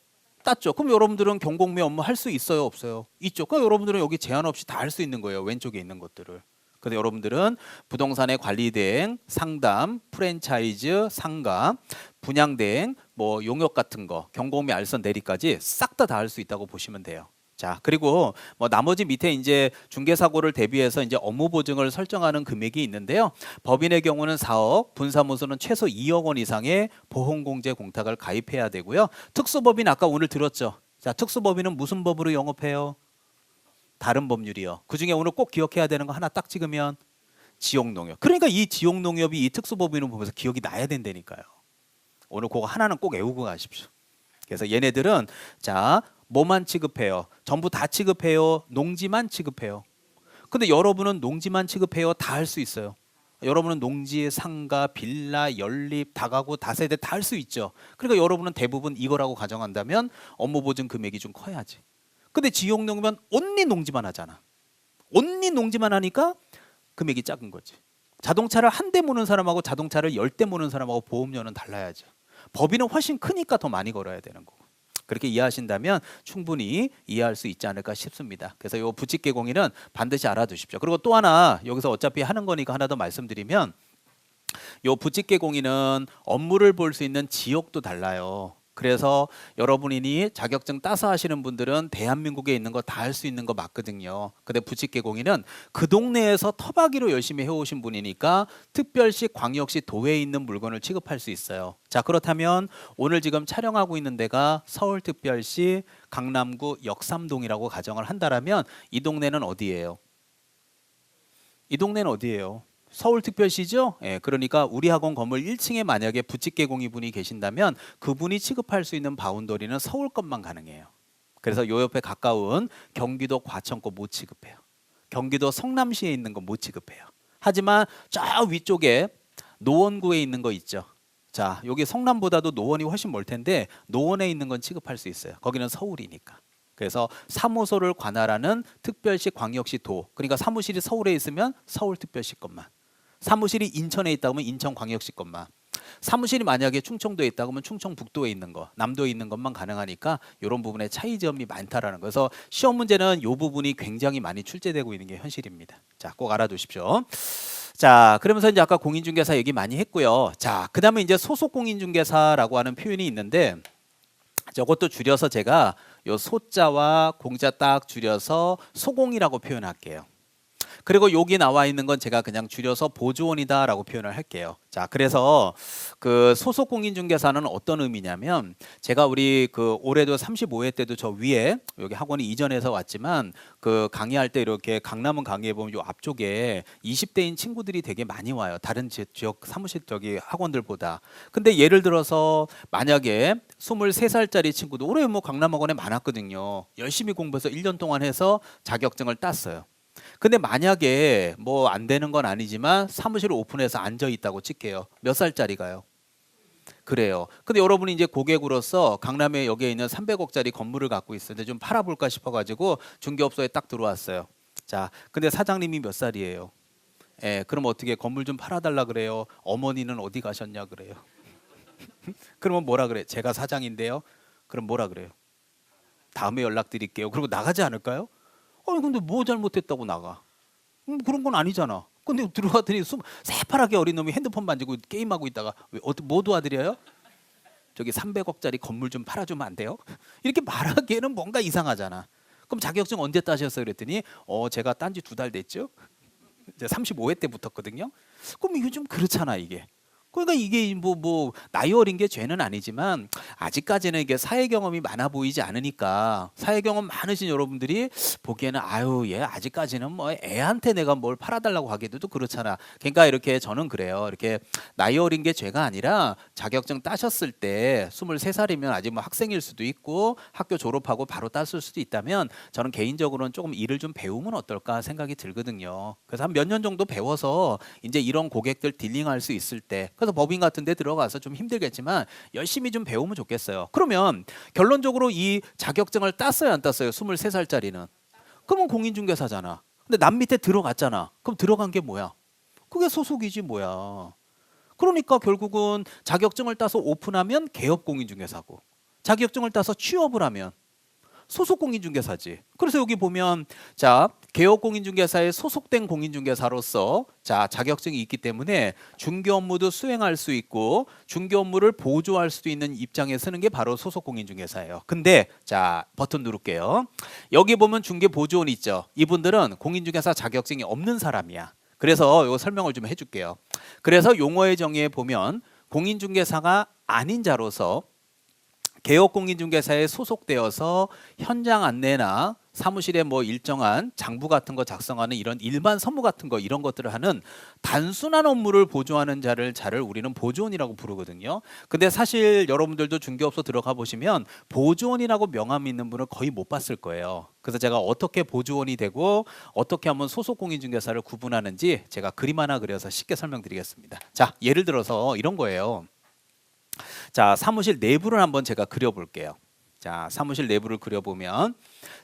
땄죠. 그럼 여러분들은 경공매 업무 할 수 있어요, 없어요? 있죠. 그럼 여러분들은 여기 제한 없이 다 할 수 있는 거예요. 왼쪽에 있는 것들을. 그래서 여러분들은 부동산의 관리 대행, 상담, 프랜차이즈, 상가, 분양 대행, 뭐 용역 같은 거, 경공매, 알선, 대리까지 싹 다 할 수 있다고 보시면 돼요. 자, 그리고 뭐 나머지 밑에 이제 중개사고를 대비해서 이제 업무 보증을 설정하는 금액이 있는데요. 법인의 경우는 4억, 분사무소는 최소 2억 원 이상의 보험공제 공탁을 가입해야 되고요. 특수법인 아까 오늘 들었죠. 자, 특수법인은 무슨 법으로 영업해요? 다른 법률이요. 그중에 오늘 꼭 기억해야 되는 거 하나 딱 찍으면 지역농협. 그러니까 이 지역농협이 이 특수법인을 보면서 기억이 나야 된다니까요. 오늘 그거 하나는 꼭 외우고 가십시오. 그래서 얘네들은 자 뭐만 취급해요? 전부 다 취급해요? 농지만 취급해요? 근데 여러분은 농지만 취급해요? 다 할 수 있어요? 여러분은 농지, 상가, 빌라, 연립, 다가구, 다세대 다 할 수 있죠. 그러니까 여러분은 대부분 이거라고 가정한다면 업무 보증 금액이 좀 커야지. 근데 지역농이면 온리 농지만 하잖아. 온리 농지만 하니까 금액이 작은 거지. 자동차를 한 대 모는 사람하고 자동차를 10대 모는 사람하고 보험료는 달라야죠. 법인은 훨씬 크니까 더 많이 걸어야 되는 거고. 그렇게 이해하신다면 충분히 이해할 수 있지 않을까 싶습니다. 그래서 이 부칙개공인은 반드시 알아두십시오. 그리고 또 하나 여기서 어차피 하는 거니까 하나 더 말씀드리면 이 부칙개공인은 업무를 볼 수 있는 지역도 달라요. 그래서 여러분이 자격증 따서 하시는 분들은 대한민국에 있는 거 다 할 수 있는 거 맞거든요. 근데 부칙개공인은 그 동네에서 터박이로 열심히 해오신 분이니까 특별시, 광역시, 도에 있는 물건을 취급할 수 있어요. 자, 그렇다면 오늘 지금 촬영하고 있는 데가 서울특별시 강남구 역삼동이라고 가정을 한다면 이 동네는 어디예요? 이 동네는 어디예요? 서울특별시죠? 예, 그러니까 우리 학원 건물 1층에 만약에 부칙개공이 분이 계신다면 그분이 취급할 수 있는 바운더리는 서울 것만 가능해요. 그래서 요 옆에 가까운 경기도 과천 거 못 취급해요. 경기도 성남시에 있는 거 못 취급해요. 하지만 저 위쪽에 노원구에 있는 거 있죠. 자, 여기 성남보다도 노원이 훨씬 멀 텐데 노원에 있는 건 취급할 수 있어요. 거기는 서울이니까. 그래서 사무소를 관할하는 특별시, 광역시, 도. 그러니까 사무실이 서울에 있으면 서울특별시 것만. 사무실이 인천에 있다 그러면 인천광역시 것만. 사무실이 만약에 충청도에 있다 그러면 충청북도에 있는 거, 남도에 있는 것만 가능하니까 이런 부분에 차이점이 많다라는 거. 그래서 시험 문제는 이 부분이 굉장히 많이 출제되고 있는 게 현실입니다. 자, 꼭 알아두십시오. 자, 그러면서 이제 아까 공인중개사 얘기 많이 했고요. 자, 그다음에 이제 소속 공인중개사라고 하는 표현이 있는데 저것도 줄여서 제가 요 소자와 공자 딱 줄여서 소공이라고 표현할게요. 그리고 여기 나와 있는 건 제가 그냥 줄여서 보조원이다라고 표현을 할게요. 자, 그래서 그 소속 공인중개사는 어떤 의미냐면 제가 우리 그 올해도 35회 때도 저 위에 여기 학원이 이전해서 왔지만 그 강의할 때 이렇게 강남은 강의해 보면 요 앞쪽에 20대인 친구들이 되게 많이 와요. 다른 지역 사무실 저기 학원들보다. 근데 예를 들어서 만약에 23살짜리 친구도 올해 뭐 강남학원에 많았거든요. 열심히 공부해서 1년 동안 해서 자격증을 땄어요. 근데 만약에 뭐 안 되는 건 아니지만 사무실을 오픈해서 앉아 있다고 칠게요. 몇 살짜리가요? 그래요. 근데 여러분이 이제 고객으로서 강남에 여기에 있는 300억짜리 건물을 갖고 있었는데 좀 팔아볼까 싶어가지고 중개업소에 딱 들어왔어요. 자, 근데 사장님이 몇 살이에요? 예, 그럼 어떻게 건물 좀 팔아달라 그래요? 어머니는 어디 가셨냐 그래요? 그러면 뭐라 그래? 제가 사장인데요. 그럼 뭐라 그래요? 다음에 연락드릴게요. 그리고 나가지 않을까요? 아니 근데 뭐 잘못했다고 나가? 그런 건 아니잖아. 근데 들어갔더니 새파랗게 어린 놈이 핸드폰 만지고 게임하고 있다가 뭐 도와드려요? 저기 300억짜리 건물 좀 팔아주면 안 돼요? 이렇게 말하기에는 뭔가 이상하잖아. 그럼 자격증 언제 따셨어요? 그랬더니 제가 딴 지 2달 됐죠? 이제 35회 때 붙었거든요. 그럼 이게 좀 그렇잖아 이게. 그러니까 이게 뭐 나이 어린 게 죄는 아니지만 아직까지는 이게 사회 경험이 많아 보이지 않으니까 사회 경험 많으신 여러분들이 보기에는 아유 얘 아직까지는 뭐 애한테 내가 뭘 팔아달라고 하기도 그렇잖아. 그러니까 이렇게 저는 그래요. 이렇게 나이 어린 게 죄가 아니라 자격증 따셨을 때 23살이면 아직 뭐 학생일 수도 있고 학교 졸업하고 바로 땄을 수도 있다면 저는 개인적으로는 조금 일을 좀 배우면 어떨까 생각이 들거든요. 그래서 한 몇 년 정도 배워서 이제 이런 고객들 딜링할 수 있을 때 그래서 법인 같은 데 들어가서 좀 힘들겠지만 열심히 좀 배우면 좋겠어요. 그러면 결론적으로 이 자격증을 땄어요 안 땄어요? 23살짜리는. 그러면 공인중개사잖아. 근데 남 밑에 들어갔잖아. 그럼 들어간 게 뭐야? 그게 소속이지 뭐야. 그러니까 결국은 자격증을 따서 오픈하면 개업 공인중개사고 자격증을 따서 취업을 하면 소속 공인중개사지. 그래서 여기 보면 자 개업 공인중개사에 소속된 공인중개사로서 자 자격증이 있기 때문에 중개 업무도 수행할 수 있고 중개 업무를 보조할 수도 있는 입장에 서는 게 바로 소속 공인중개사예요. 근데 자 버튼 누를게요. 여기 보면 중개 보조원 있죠. 이분들은 공인중개사 자격증이 없는 사람이야. 그래서 이거 설명을 좀 해줄게요. 그래서 용어의 정의에 보면 공인중개사가 아닌 자로서 개업 공인중개사에 소속되어서 현장 안내나 사무실에 뭐 일정한 장부 같은 거 작성하는 이런 일반 서무 같은 거 이런 것들을 하는 단순한 업무를 보조하는 자를 우리는 보조원이라고 부르거든요. 근데 사실 여러분들도 중개업소 들어가 보시면 보조원이라고 명함 있는 분을 거의 못 봤을 거예요. 그래서 제가 어떻게 보조원이 되고 어떻게 하면 소속 공인중개사를 구분하는지 제가 그림 하나 그려서 쉽게 설명드리겠습니다. 자, 예를 들어서 이런 거예요. 자, 사무실 내부를 한번 제가 그려볼게요. 자, 사무실 내부를 그려보면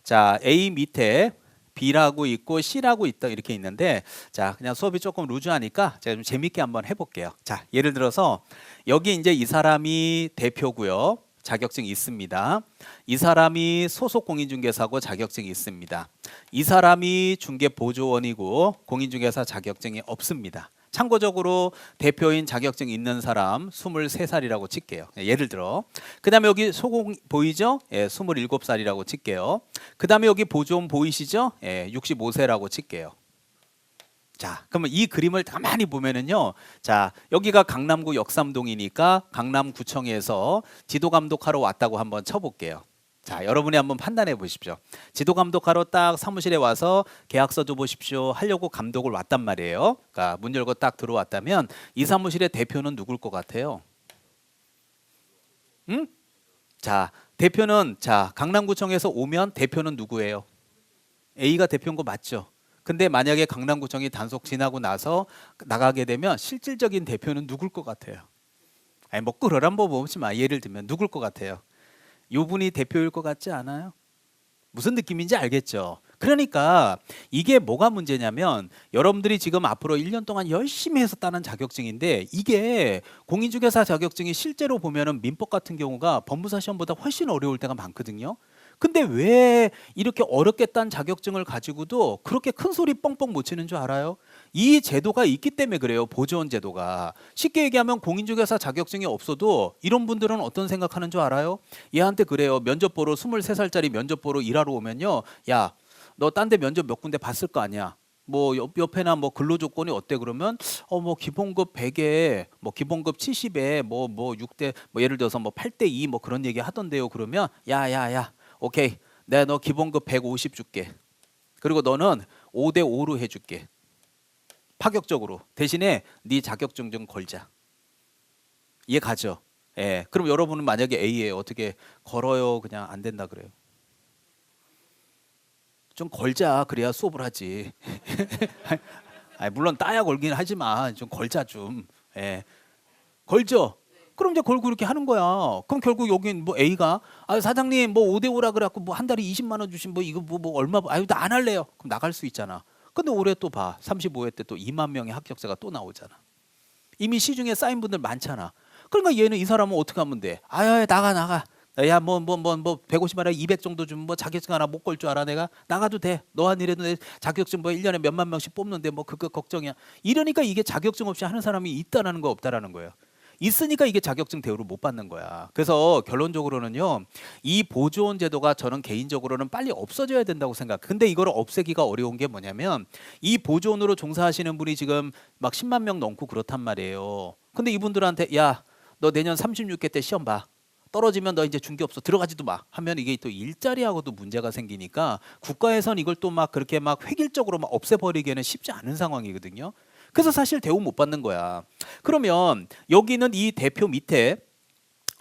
자, A 밑에 B라고 있고 C라고 있다 이렇게 있는데 자, 그냥 수업이 조금 루즈하니까 제가 좀 재밌게 한번 해볼게요. 자, 예를 들어서 여기 이제 이 사람이 대표고요. 자격증이 있습니다. 이 사람이 소속 공인중개사고 자격증이 있습니다. 이 사람이 중개보조원이고 공인중개사 자격증이 없습니다. 참고적으로 대표인 자격증 있는 사람 23살이라고 칠게요. 예를 들어. 그 다음에 여기 소공 보이죠? 예, 27살이라고 칠게요. 그 다음에 여기 보조원 보이시죠? 예, 65세라고 칠게요. 자, 그러면 이 그림을 가만히 보면은요. 자, 여기가 강남구 역삼동이니까 강남구청에서 지도 감독하러 왔다고 한번 쳐볼게요. 자, 여러분이 한번 판단해 보십시오. 지도 감독하러 딱 사무실에 와서 계약서 줘 보십시오 하려고 감독을 왔단 말이에요. 그러니까 문 열고 딱 들어왔다면 이 사무실의 대표는 누굴 것 같아요? 응? 자, 대표는 자, 강남구청에서 오면 대표는 누구예요? A가 대표인 거 맞죠? 근데 만약에 강남구청이 단속 지나고 나서 나가게 되면 실질적인 대표는 누굴 것 같아요? 아니 뭐 끌어란 법 없지 마. 예를 들면 누굴 것 같아요? 요 분이 대표일 것 같지 않아요? 무슨 느낌인지 알겠죠? 그러니까 이게 뭐가 문제냐면 여러분들이 지금 앞으로 1년 동안 열심히 해서 따는 자격증인데 이게 공인중개사 자격증이 실제로 보면은 민법 같은 경우가 법무사 시험보다 훨씬 어려울 때가 많거든요. 근데 왜 이렇게 어렵게 딴 자격증을 가지고도 그렇게 큰 소리 뻥뻥 못 치는 줄 알아요? 이 제도가 있기 때문에 그래요. 보조원 제도가. 쉽게 얘기하면 공인중개사 자격증이 없어도 이런 분들은 어떤 생각하는 줄 알아요? 얘한테 그래요. 면접 보러 23살짜리 면접 보러 일하러 오면요. 야, 너 딴 데 면접 몇 군데 봤을 거 아니야. 뭐 옆에나 뭐 근로 조건이 어때 그러면 뭐 기본급 100에 뭐 기본급 70에 뭐 6대 뭐 예를 들어서 뭐 8대 2 뭐 그런 얘기 하던데요. 그러면 야야야. 오케이. 내가 너 기본급 150 줄게. 그리고 너는 5대 5로 해 줄게. 파격적으로. 대신에 네 자격증 좀 걸자. 이해 가죠? 예. 그럼 여러분은 만약에 A에 어떻게 걸어요? 그냥 안 된다 그래요. 좀 걸자. 그래야 수업을 하지. 아니, 물론 따야 걸긴 하지만 좀 걸자 좀. 예. 걸죠. 그럼 이제 걸고 이렇게 하는 거야. 그럼 결국 여긴 뭐 A가 사장님 뭐 5대 5라 그래갖고 뭐 한 달에 20만 원 주신 뭐 이거 뭐 얼마 아유 나 안 할래요. 그럼 나갈 수 있잖아. 근데 올해 또 봐. 35회 때 또 2만 명의 합격자가 또 나오잖아. 이미 시중에 쌓인 분들 많잖아. 그러니까 얘는 이 사람은 어떻게 하면 돼? 나가. 야 뭐 150만 원 200 정도 주면 뭐 자격증 하나 못 걸 줄 알아 내가? 나가도 돼. 너 한 일해도 내 자격증 뭐 1년에 몇만 명씩 뽑는데 뭐 그거 걱정이야. 이러니까 이게 자격증 없이 하는 사람이 있다라는 거 없다라는 거예요. 있으니까 이게 자격증 대우를 못 받는 거야. 그래서 결론적으로는요. 이 보조원 제도가 저는 개인적으로는 빨리 없어져야 된다고 생각. 근데 이걸 없애기가 어려운 게 뭐냐면 이 보조원으로 종사하시는 분이 지금 막 10만 명 넘고 그렇단 말이에요. 근데 이분들한테 야, 너 내년 36개 때 시험 봐. 떨어지면 너 이제 중개업소 들어가지도 마 하면 이게 또 일자리하고도 문제가 생기니까 국가에선 이걸 또 막 그렇게 막 획일적으로 막 없애버리기에는 쉽지 않은 상황이거든요. 그래서 사실 대우 못 받는 거야. 그러면 여기는 이 대표 밑에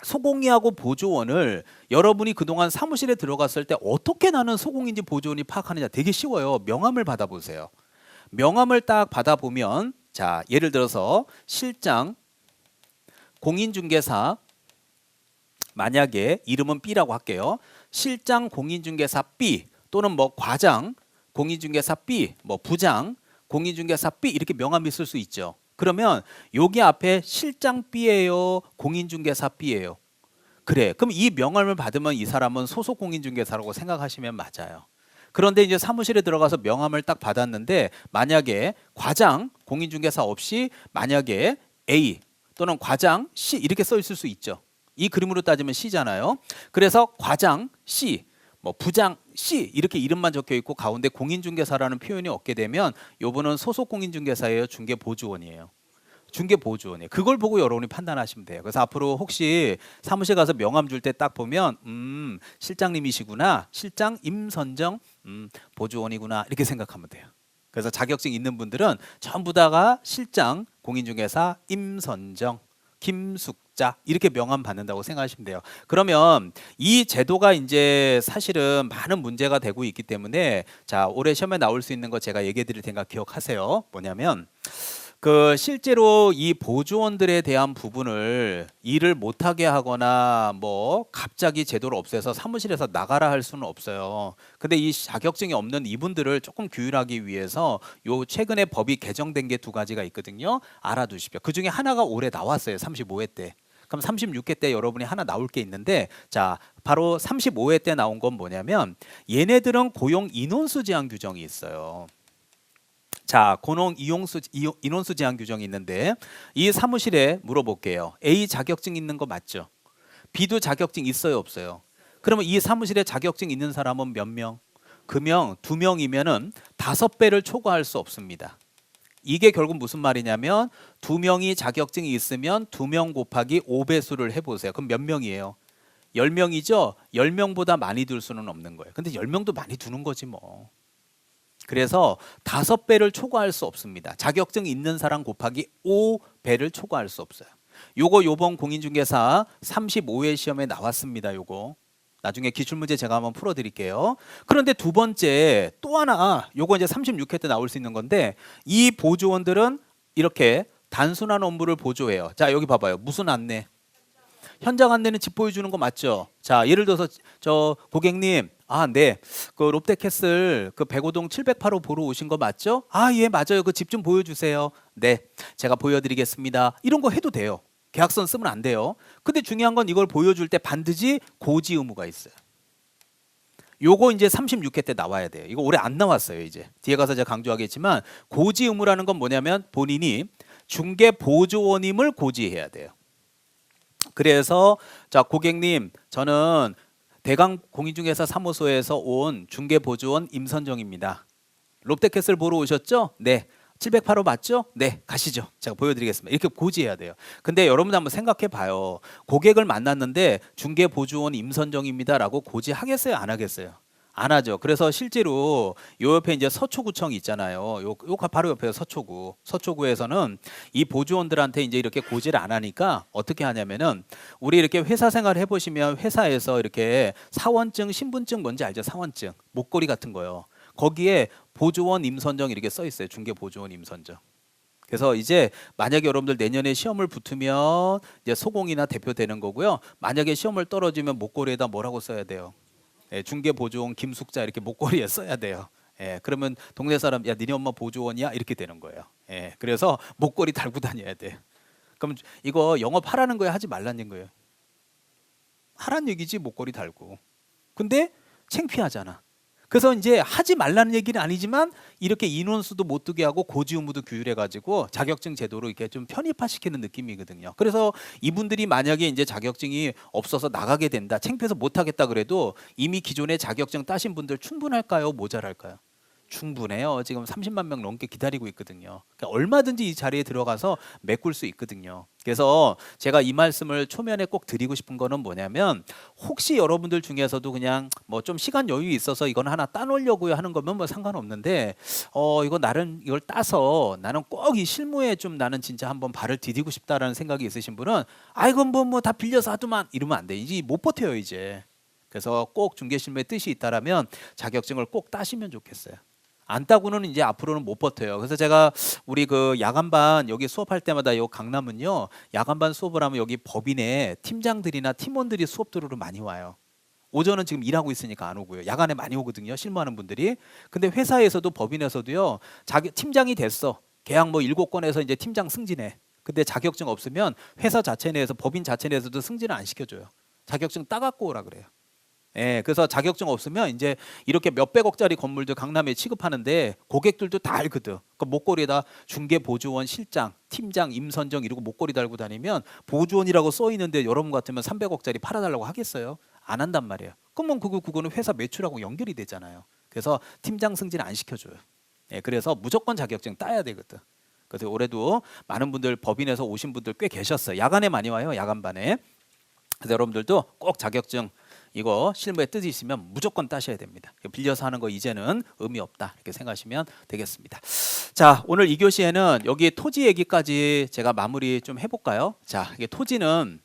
소공이하고 보조원을 여러분이 그동안 사무실에 들어갔을 때 어떻게 나는 소공인지 보조원이 파악하느냐 되게 쉬워요. 명함을 받아보세요. 명함을 딱 받아보면 자 예를 들어서 실장 공인중개사 만약에 이름은 B라고 할게요. 실장 공인중개사 B 또는 뭐 과장 공인중개사 B 뭐 부장 공인중개사 B 이렇게 명함이 있을 수 있죠. 그러면 여기 앞에 실장 B예요, 공인중개사 B예요. 그래. 그럼 이 명함을 받으면 이 사람은 소속 공인중개사라고 생각하시면 맞아요. 그런데 이제 사무실에 들어가서 명함을 딱 받았는데 만약에 과장 공인중개사 없이 만약에 A 또는 과장 C 이렇게 써 있을 수 있죠. 이 그림으로 따지면 C잖아요. 그래서 과장 C 뭐 부장 C 이렇게 이름만 적혀 있고 가운데 공인중개사라는 표현이 없게 되면 요분은 소속 공인중개사예요, 중개보조원이에요. 중개보조원이에요. 그걸 보고 여러분이 판단하시면 돼요. 그래서 앞으로 혹시 사무실 가서 명함 줄 때 딱 보면 실장님이시구나, 실장 임선정 보조원이구나 이렇게 생각하면 돼요. 그래서 자격증 있는 분들은 전부 다가 실장 공인중개사 임선정 김숙자 이렇게 명함 받는다고 생각하시면 돼요. 그러면 이 제도가 이제 사실은 많은 문제가 되고 있기 때문에 자, 올해 시험에 나올 수 있는 거 제가 얘기해 드릴 테니까 기억하세요. 뭐냐면 그 실제로 이 보조원들에 대한 부분을 일을 못하게 하거나 뭐 갑자기 제도를 없애서 사무실에서 나가라 할 수는 없어요. 근데 이 자격증이 없는 이분들을 조금 규율하기 위해서 요 최근에 법이 개정된 게 두 가지가 있거든요. 알아두십시오. 그 중에 하나가 올해 나왔어요. 35회 때. 그럼 36회 때 여러분이 하나 나올 게 있는데 자, 바로 35회 때 나온 건 뭐냐면 얘네들은 고용 인원수 제한 규정이 있어요. 자, 인원수 제한 규정이 있는데 이 사무실에 물어볼게요. A 자격증 있는 거 맞죠? B도 자격증 있어요, 없어요? 그러면 이 사무실에 자격증 있는 사람은 몇 명? 그명 2명이면은 5배를 초과할 수 없습니다. 이게 결국 무슨 말이냐면 2명이 자격증이 있으면 2명 곱하기 5배수를 해보세요. 그럼 몇 명이에요? 10명이죠? 10명보다 많이 둘 수는 없는 거예요. 근데 10명도 많이 두는 거지 뭐. 그래서 5배를 초과할 수 없습니다. 자격증 있는 사람 곱하기 5배를 초과할 수 없어요. 요번 공인중개사 35회 시험에 나왔습니다. 요거 나중에 기출문제 제가 한번 풀어드릴게요. 그런데 두 번째 또 하나 요거 이제 36회 때 나올 수 있는 건데 이 보조원들은 이렇게 단순한 업무를 보조해요. 자, 여기 봐봐요. 무슨 안내? 현장 안내는 집 보여주는 거 맞죠? 자, 예를 들어서 저 고객님, 아, 네, 그 롯데캐슬 그 105동 708호 보러 오신 거 맞죠? 아, 예, 맞아요. 그 집 좀 보여주세요. 네, 제가 보여드리겠습니다. 이런 거 해도 돼요. 계약서 쓰면 안 돼요. 근데 중요한 건 이걸 보여줄 때 반드시 고지 의무가 있어요. 요거 이제 36회 때 나와야 돼요. 이거 올해 안 나왔어요. 이제 뒤에 가서 제가 강조하겠지만 고지 의무라는 건 뭐냐면 본인이 중개 보조원임을 고지해야 돼요. 그래서 자, 고객님, 저는 대강 공인중개사 사무소에서 온 중개보조원 임선정입니다. 롯데캐슬 보러 오셨죠? 네. 708호 맞죠? 네, 가시죠. 제가 보여드리겠습니다. 이렇게 고지해야 돼요. 근데 여러분들 한번 생각해 봐요. 고객을 만났는데 중개보조원 임선정입니다라고 고지하겠어요? 안 하겠어요? 안 하죠. 그래서 실제로 요 옆에 이제 서초구청이 있잖아요. 요 바로 옆에 서초구. 서초구에서는 이 보조원들한테 이제 이렇게 고지를 안 하니까 어떻게 하냐면은 우리 이렇게 회사 생활 해보시면 회사에서 이렇게 사원증, 신분증 뭔지 알죠? 사원증, 목걸이 같은 거요. 거기에 보조원 임선정 이렇게 써 있어요. 중개 보조원 임선정. 그래서 이제 만약에 여러분들 내년에 시험을 붙으면 이제 소공이나 대표되는 거고요. 만약에 시험을 떨어지면 목걸이에다 뭐라고 써야 돼요? 예, 중개 보조원 김숙자 이렇게 목걸이에 써야 돼요. 예, 그러면 동네 사람 야 니네 엄마 보조원이야 이렇게 되는 거예요. 예, 그래서 목걸이 달고 다녀야 돼. 그럼 이거 영업하라는 거예요, 하지 말라는 거예요? 하란 얘기지 목걸이 달고. 근데 창피하잖아. 그래서 이제 하지 말라는 얘기는 아니지만 이렇게 인원수도 못 두게 하고 고지 의무도 규율해가지고 자격증 제도로 이렇게 좀 편입화시키는 느낌이거든요. 그래서 이분들이 만약에 이제 자격증이 없어서 나가게 된다, 창피해서 못 하겠다 그래도 이미 기존에 자격증 따신 분들 충분할까요? 모자랄까요? 충분해요. 지금 30만 명 넘게 기다리고 있거든요. 그러니까 얼마든지 이 자리에 들어가서 메꿀 수 있거든요. 그래서 제가 이 말씀을 초면에 꼭 드리고 싶은 거는 뭐냐면 혹시 여러분들 중에서도 그냥 뭐 좀 시간 여유 있어서 이건 하나 따놓으려고 하는 거면 뭐 상관없는데 이거 나는 이걸 따서 나는 꼭 이 실무에 좀 나는 진짜 한번 발을 디디고 싶다라는 생각이 있으신 분은 아 이건 뭐 다 빌려서 하더만 이러면 안 돼. 이제 못 버텨요 이제. 그래서 꼭 중개실무의 뜻이 있다라면 자격증을 꼭 따시면 좋겠어요. 안 따고는 이제 앞으로는 못 버텨요. 그래서 제가 우리 그 야간반 여기 수업할 때마다 요 강남은요 야간반 수업을 하면 여기 법인의 팀장들이나 팀원들이 수업 들으러 많이 와요. 오전은 지금 일하고 있으니까 안 오고요. 야간에 많이 오거든요. 실무하는 분들이. 근데 회사에서도 법인에서도요 자기 팀장이 됐어. 계약 뭐 7건에서 이제 팀장 승진해. 근데 자격증 없으면 회사 자체 내에서 법인 자체 내에서도 승진을 안 시켜줘요. 자격증 따갖고 오라 그래요. 예, 그래서 자격증 없으면 이제 이렇게 몇백억짜리 건물들 강남에 취급하는데 고객들도 다 알거든. 그 목걸이에다 중개보조원 실장, 팀장, 임선정 이러고 목걸이 달고 다니면 보조원이라고 써 있는데 여러분 같으면 300억짜리 팔아달라고 하겠어요? 안 한단 말이에요. 그러면 그거는 회사 매출하고 연결이 되잖아요. 그래서 팀장 승진 안 시켜줘요. 예, 그래서 무조건 자격증 따야 되거든. 그래서 올해도 많은 분들 법인에서 오신 분들 꽤 계셨어요. 야간에 많이 와요. 야간반에. 그래서 여러분들도 꼭 자격증 이거 실무에 뜻이 있으면 무조건 따셔야 됩니다. 빌려서 하는 거 이제는 의미 없다 이렇게 생각하시면 되겠습니다. 자, 오늘 2교시에는 여기 토지 얘기까지 제가 마무리 좀 해볼까요? 자, 이게 토지는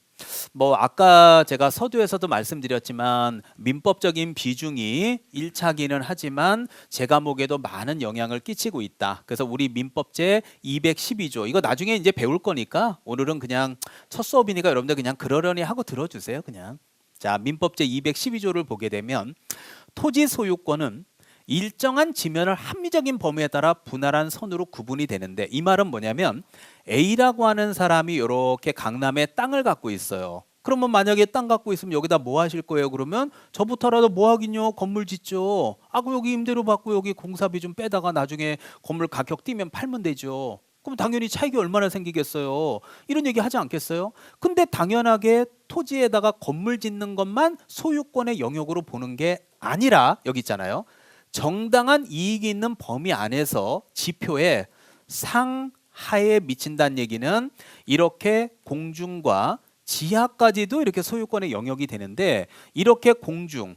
뭐 아까 제가 서두에서도 말씀드렸지만 민법적인 비중이 1차기는 하지만 제 과목에도 많은 영향을 끼치고 있다. 그래서 우리 민법제 212조 이거 나중에 이제 배울 거니까 오늘은 그냥 첫 수업이니까 여러분들 그냥 그러려니 하고 들어주세요. 그냥. 자, 민법제 212조를 보게 되면 토지 소유권은 일정한 지면을 합리적인 범위에 따라 분할한 선으로 구분이 되는데 이 말은 뭐냐면 A라고 하는 사람이 이렇게 강남에 땅을 갖고 있어요. 그러면 만약에 땅 갖고 있으면 여기다 뭐 하실 거예요? 그러면 저부터라도 뭐 하긴요? 건물 짓죠. 아, 그럼 여기 임대료 받고 여기 공사비 좀 빼다가 나중에 건물 가격 뛰면 팔면 되죠. 그럼 당연히 차익이 얼마나 생기겠어요? 이런 얘기 하지 않겠어요? 근데 당연하게 토지에다가 건물 짓는 것만 소유권의 영역으로 보는 게 아니라 여기 있잖아요. 정당한 이익이 있는 범위 안에서 지표에 상하에 미친다는 얘기는 이렇게 공중과 지하까지도 이렇게 소유권의 영역이 되는데 이렇게 공중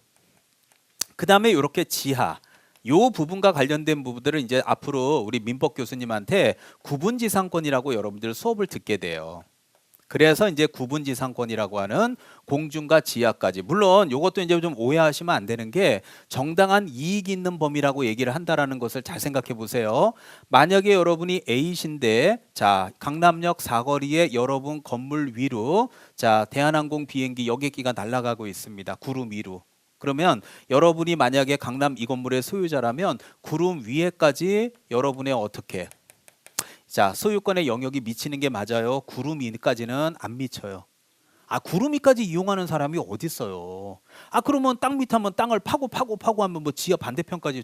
그 다음에 이렇게 지하 요 부분과 관련된 부분들은 이제 앞으로 우리 민법 교수님한테 구분지상권이라고 여러분들 수업을 듣게 돼요. 그래서 이제 구분지상권이라고 하는 공중과 지하까지 물론 이것도 이제 좀 오해하시면 안 되는 게 정당한 이익이 있는 범위라고 얘기를 한다라는 것을 잘 생각해 보세요. 만약에 여러분이 A신데 자 강남역 사거리에 여러분 건물 위로 자 대한항공 비행기 여객기가 날아가고 있습니다. 구름 위로. 그러면 여러분이 만약에 강남 이 건물의 소유자라면 구름 위에까지 여러분의 어떻게 자 소유권의 영역이 미치는 게 맞아요. 구름 위까지는 안 미쳐요. 아 구름 위까지 이용하는 사람이 어디 있어요? 아 그러면 땅 밑에 하면 땅을 파고 하면 뭐 지하 반대편까지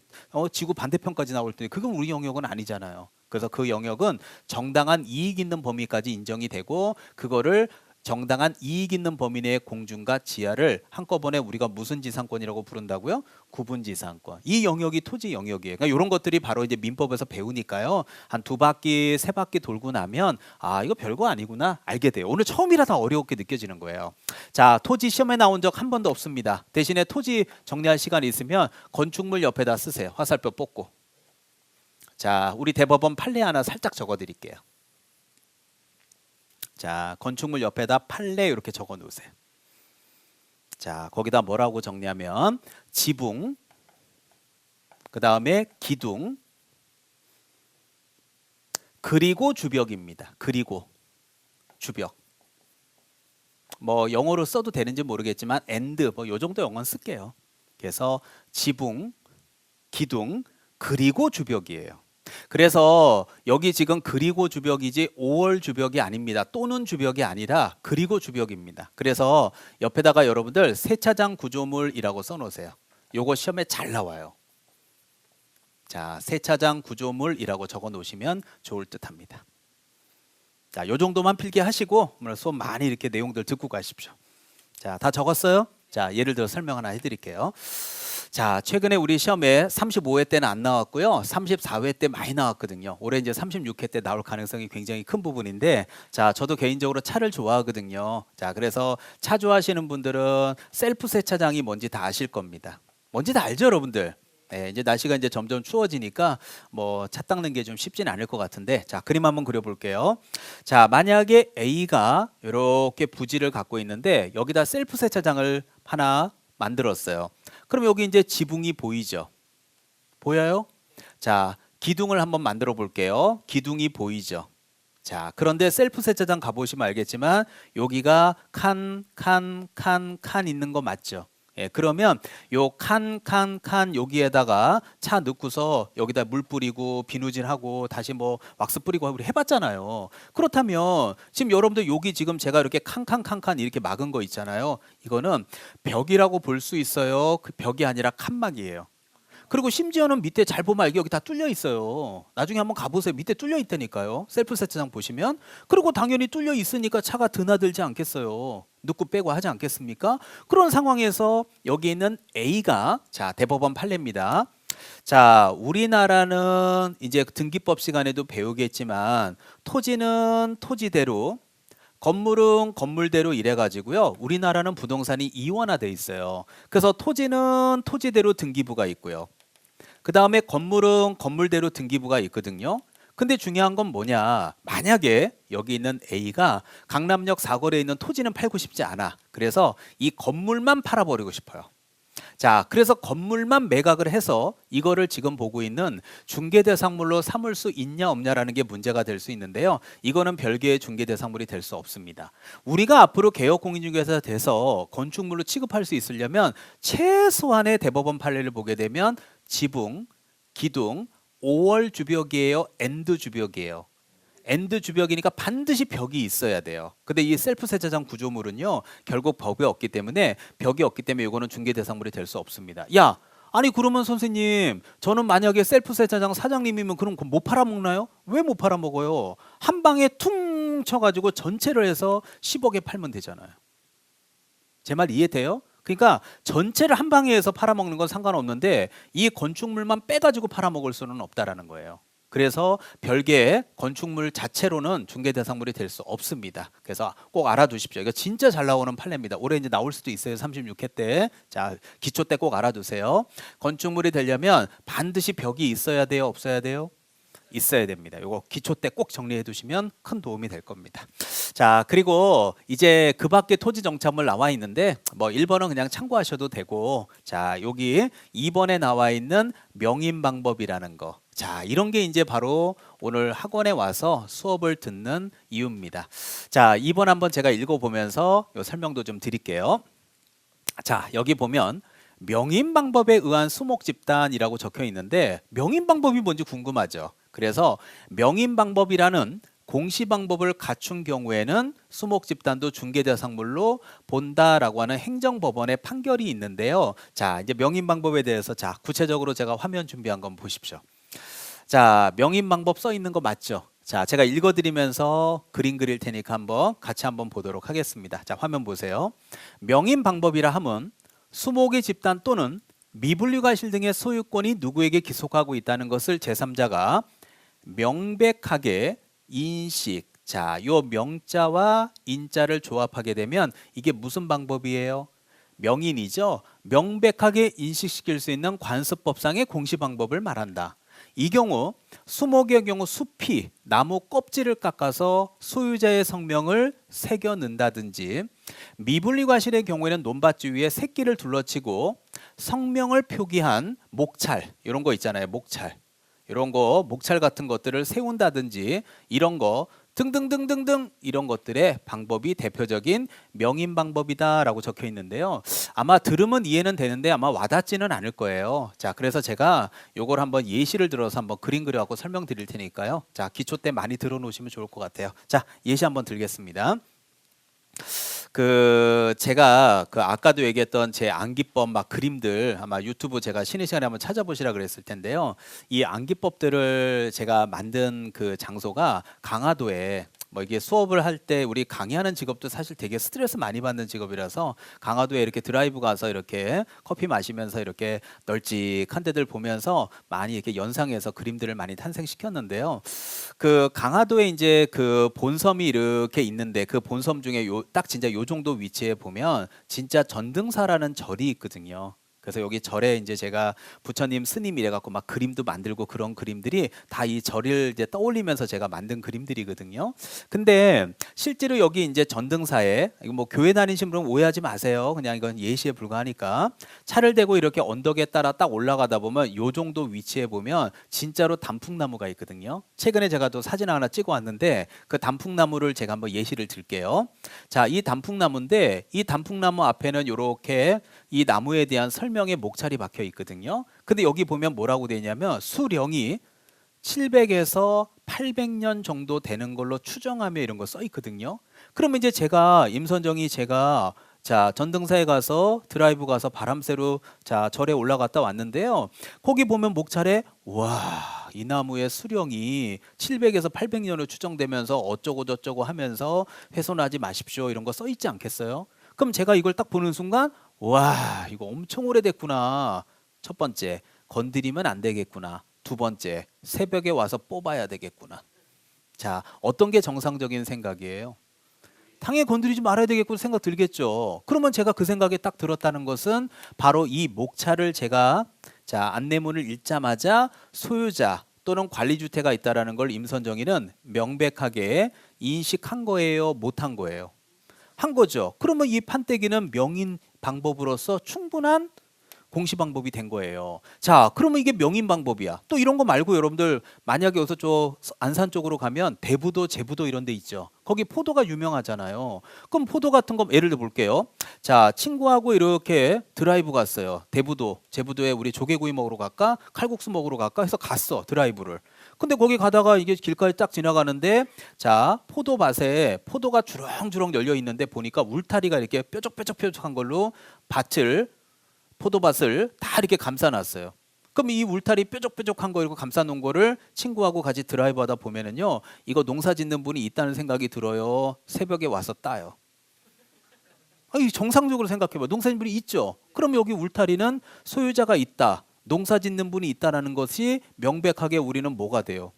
지구 반대편까지 나올 텐데 그건 우리 영역은 아니잖아요. 그래서 그 영역은 정당한 이익 있는 범위까지 인정이 되고 그거를 정당한 이익 있는 범위 내의 공중과 지하를 한꺼번에 우리가 무슨 지상권이라고 부른다고요? 구분지상권. 이 영역이 토지 영역이에요. 그러니까 이런 것들이 바로 이제 민법에서 배우니까요. 한 2바퀴, 3바퀴 돌고 나면 아 이거 별거 아니구나 알게 돼요. 오늘 처음이라 다 어렵게 느껴지는 거예요. 자, 토지 시험에 나온 적 한 번도 없습니다. 대신에 토지 정리할 시간이 있으면 건축물 옆에다 쓰세요. 화살표 뽑고. 자, 우리 대법원 판례 하나 살짝 적어드릴게요. 자, 건축물 옆에다 판례 이렇게 적어 놓으세요. 자, 거기다 뭐라고 정리하면 지붕, 그 다음에 기둥, 그리고 주벽입니다. 그리고 주벽. 뭐 영어로 써도 되는지 모르겠지만 and 뭐 요 정도 영어는 쓸게요. 그래서 지붕, 기둥, 그리고 주벽이에요. 그래서 여기 지금 그리고 주벽이지 5월 주벽이 아닙니다. 또는 주벽이 아니라 그리고 주벽입니다. 그래서 옆에다가 여러분들 세차장 구조물이라고 써놓으세요. 요거 시험에 잘 나와요. 자, 세차장 구조물이라고 적어 놓으시면 좋을 듯합니다. 자, 요 정도만 필기하시고 오늘 수업 많이 이렇게 내용들 듣고 가십시오. 자, 다 적었어요? 자, 예를 들어 설명 하나 해드릴게요. 자, 최근에 우리 시험에 35회 때는 안 나왔고요. 34회 때 많이 나왔거든요. 올해 이제 36회 때 나올 가능성이 굉장히 큰 부분인데 자, 저도 개인적으로 차를 좋아하거든요. 자, 그래서 차 좋아하시는 분들은 셀프 세차장이 뭔지 다 아실 겁니다. 뭔지 다 알죠, 여러분들? 네, 이제 날씨가 이제 점점 추워지니까 뭐 차 닦는 게 좀 쉽진 않을 것 같은데 자, 그림 한번 그려볼게요. 자, 만약에 A가 이렇게 부지를 갖고 있는데 여기다 셀프 세차장을 하나 만들었어요. 그럼 여기 이제 지붕이 보이죠? 보여요? 자, 기둥을 한번 만들어 볼게요. 기둥이 보이죠? 자, 그런데 셀프 세차장 가보시면 알겠지만 여기가 칸 있는 거 맞죠? 예, 그러면 요 칸 여기에다가 차 넣고서 여기다 물 뿌리고 비누질하고 다시 뭐 왁스 뿌리고 우리 해봤잖아요. 그렇다면 지금 여러분들 여기 지금 제가 이렇게 칸 이렇게 막은 거 있잖아요. 이거는 벽이라고 볼 수 있어요. 그 벽이 아니라 칸막이에요. 그리고 심지어는 밑에 잘 보면 알게 여기 다 뚫려 있어요. 나중에 한번 가보세요. 밑에 뚫려 있다니까요. 셀프 세차장 보시면. 그리고 당연히 뚫려 있으니까 차가 드나들지 않겠어요. 넣고 빼고 하지 않겠습니까? 그런 상황에서 여기 있는 A가 자, 대법원 판례입니다. 자, 우리나라는 이제 등기법 시간에도 배우겠지만 토지는 토지대로 건물은 건물대로 이래 가지고요. 우리나라는 부동산이 이원화돼 있어요. 그래서 토지는 토지대로 등기부가 있고요. 그다음에 건물은 건물대로 등기부가 있거든요. 근데 중요한 건 뭐냐? 만약에 여기 있는 A가 강남역 사거리에 있는 토지는 팔고 싶지 않아. 그래서 이 건물만 팔아버리고 싶어요. 자, 그래서 건물만 매각을 해서 이거를 지금 보고 있는 중개대상물로 삼을 수 있냐 없냐라는 게 문제가 될 수 있는데요. 이거는 별개의 중개대상물이 될 수 없습니다. 우리가 앞으로 개업공인중개사가 돼서 건축물로 취급할 수 있으려면 최소한의 대법원 판례를 보게 되면 지붕, 기둥, 5월 주벽이에요, 엔드 주벽이에요. 엔드 주벽이니까 반드시 벽이 있어야 돼요. 근데 이 셀프 세차장 구조물은요, 결국 벽이 없기 때문에 이거는 중개 대상물이 될 수 없습니다. 야, 아니 그러면 선생님, 저는 만약에 셀프 세차장 사장님이면 그럼 못 팔아먹나요? 왜 못 팔아먹어요? 한 방에 퉁 쳐가지고 전체를 해서 10억에 팔면 되잖아요. 제 말 이해돼요? 그러니까 전체를 한 방에 해서 팔아먹는 건 상관없는데 이 건축물만 빼가지고 팔아먹을 수는 없다라는 거예요. 그래서 별개의 건축물 자체로는 중개대상물이 될 수 없습니다. 그래서 꼭 알아두십시오. 이거 진짜 잘 나오는 판례입니다. 올해 이제 나올 수도 있어요. 36회 때. 자, 기초 때 꼭 알아두세요. 건축물이 되려면 반드시 벽이 있어야 돼요? 없어야 돼요? 있어야 됩니다. 이거 기초 때 꼭 정리해 두시면 큰 도움이 될 겁니다. 자, 그리고 이제 그 밖에 토지 정착물 나와 있는데 뭐 1번은 그냥 참고하셔도 되고, 자, 여기 2번에 나와 있는 명인 방법이라는 거. 자, 이런 게 이제 바로 오늘 학원에 와서 수업을 듣는 이유입니다. 자, 2번 한번 제가 읽어보면서 요 설명도 좀 드릴게요. 자, 여기 보면 명인 방법에 의한 수목 집단이라고 적혀 있는데 명인 방법이 뭔지 궁금하죠. 그래서 명인 방법이라는 공시 방법을 갖춘 경우에는 수목 집단도 중개대상물로 본다라고 하는 행정법원의 판결이 있는데요. 자, 이제 명인 방법에 대해서 자, 구체적으로 제가 화면 준비한 건 보십시오. 자, 명인 방법 써 있는 거 맞죠? 자, 제가 읽어드리면서 그림 그릴 테니까 같이 한번 보도록 하겠습니다. 자, 화면 보세요. 명인 방법이라 함은 수목의 집단 또는 미분류과실 등의 소유권이 누구에게 기속하고 있다는 것을 제3자가 명백하게 인식. 자, 요 명자와 인자를 조합하게 되면 이게 무슨 방법이에요? 명인이죠. 명백하게 인식시킬 수 있는 관습법상의 공시 방법을 말한다. 이 경우 수목의 경우 숲이 나무 껍질을 깎아서 소유자의 성명을 새겨 넣는다든지, 미분리과실의 경우에는 논밭지 위에 새끼를 둘러치고 성명을 표기한 목찰, 이런 거 있잖아요. 목찰, 이런 거, 목찰 같은 것들을 세운다든지 이런 거 등등등등등, 이런 것들의 방법이 대표적인 명인 방법이다라고 적혀 있는데요. 아마 들으면 이해는 되는데 아마 와닿지는 않을 거예요. 자, 그래서 제가 요걸 한번 예시를 들어서 한번 그림 그려갖고 설명드릴 테니까요. 자, 기초 때 많이 들어놓으시면 좋을 것 같아요. 자, 예시 한번 들겠습니다. 제가 아까도 얘기했던 제 암기법 막 그림들 아마 유튜브 제가 쉬는 시간에 한번 찾아보시라 그랬을 텐데요. 이 암기법들을 제가 만든 그 장소가 강화도에, 뭐 이게 수업을 할 때 우리 강의하는 직업도 사실 되게 스트레스 많이 받는 직업이라서 강화도에 이렇게 드라이브 가서 이렇게 커피 마시면서 이렇게 널찍한 데들 보면서 많이 이렇게 연상해서 그림들을 많이 탄생시켰는데요. 그 강화도에 이제 그 본섬이 이렇게 있는데 그 본섬 중에 딱 진짜 요 정도 위치에 보면 진짜 전등사라는 절이 있거든요. 그래서 여기 절에 이제 제가 부처님 스님 이래 갖고 막 그림도 만들고 그런 그림들이 다 이 절을 이제 떠올리면서 제가 만든 그림들이거든요. 근데 실제로 여기 이제 전등사에, 이거 뭐 교회 다니신 분은 오해하지 마세요. 그냥 이건 예시에 불과하니까 차를 대고 이렇게 언덕에 따라 딱 올라가다 보면 요 정도 위치에 보면 진짜로 단풍나무가 있거든요. 최근에 제가 또 사진 하나 찍어 왔는데 그 단풍나무를 제가 한번 예시를 들게요. 자, 이 단풍나무인데 이 단풍나무 앞에는 요렇게 이 나무에 대한 설명의 목찰이 박혀 있거든요. 근데 여기 보면 뭐라고 되어 있냐면 수령이 700에서 800년 정도 되는 걸로 추정하며 이런 거 써 있거든요. 그러면 이제 제가 자, 전등사에 가서 드라이브 가서 바람 쐬러 자, 절에 올라갔다 왔는데요. 거기 보면 목찰에 와, 이 나무의 수령이 700에서 800년으로 추정되면서 어쩌고 저쩌고 하면서 훼손하지 마십시오 이런 거 써 있지 않겠어요? 그럼 제가 이걸 딱 보는 순간 와, 이거 엄청 오래됐구나. 첫 번째. 건드리면 안 되겠구나. 두 번째, 새벽에 와서 뽑아야 되겠구나. 자, 어떤 게 정상적인 생각이에요? 당연히 건드리지 말아야 되겠고 생각 들겠죠. 그러면 제가 그 생각에 딱 들었다는 것은 바로 이 목차를 제가 자 안내문을 읽자마자 소유자 또는 관리주체가 있다라는 걸 임선정의는 명백하게 인식한 거예요, 못한 거예요? 한 거죠. 그러면 이 판때기는 명인 방법으로서 충분한 공시 방법이 된 거예요. 자, 그러면 이게 명인 방법이야. 또 이런 거 말고 여러분들 만약에 여기서 저 안산 쪽으로 가면 대부도, 제부도 이런 데 있죠. 거기 포도가 유명하잖아요. 그럼 포도 같은 거 예를 들어 볼게요. 자, 친구하고 이렇게 드라이브 갔어요. 대부도, 제부도에 우리 조개구이 먹으러 갈까? 칼국수 먹으러 갈까? 해서 갔어. 드라이브를. 근데 거기 가다가 이게 길가에 딱 지나가는데 자, 포도밭에 포도가 주렁주렁 열려 있는데 보니까 울타리가 이렇게 뾰족뾰족한 걸로 포도밭을 다 이렇게 감싸놨어요. 그럼 이 울타리 뾰족뾰족한 거 이렇게 감싸놓은 거를 친구하고 같이 드라이브하다 보면은요, 이거 농사 짓는 분이 있다는 생각이 들어요. 새벽에 와서 따요. 아니, 정상적으로 생각해봐. 농사 짓는 분이 있죠. 그럼 여기 울타리는 소유자가 있다, 농사 짓는 분이 있다라는 것이 명백하게 우리는 뭐가 돼요?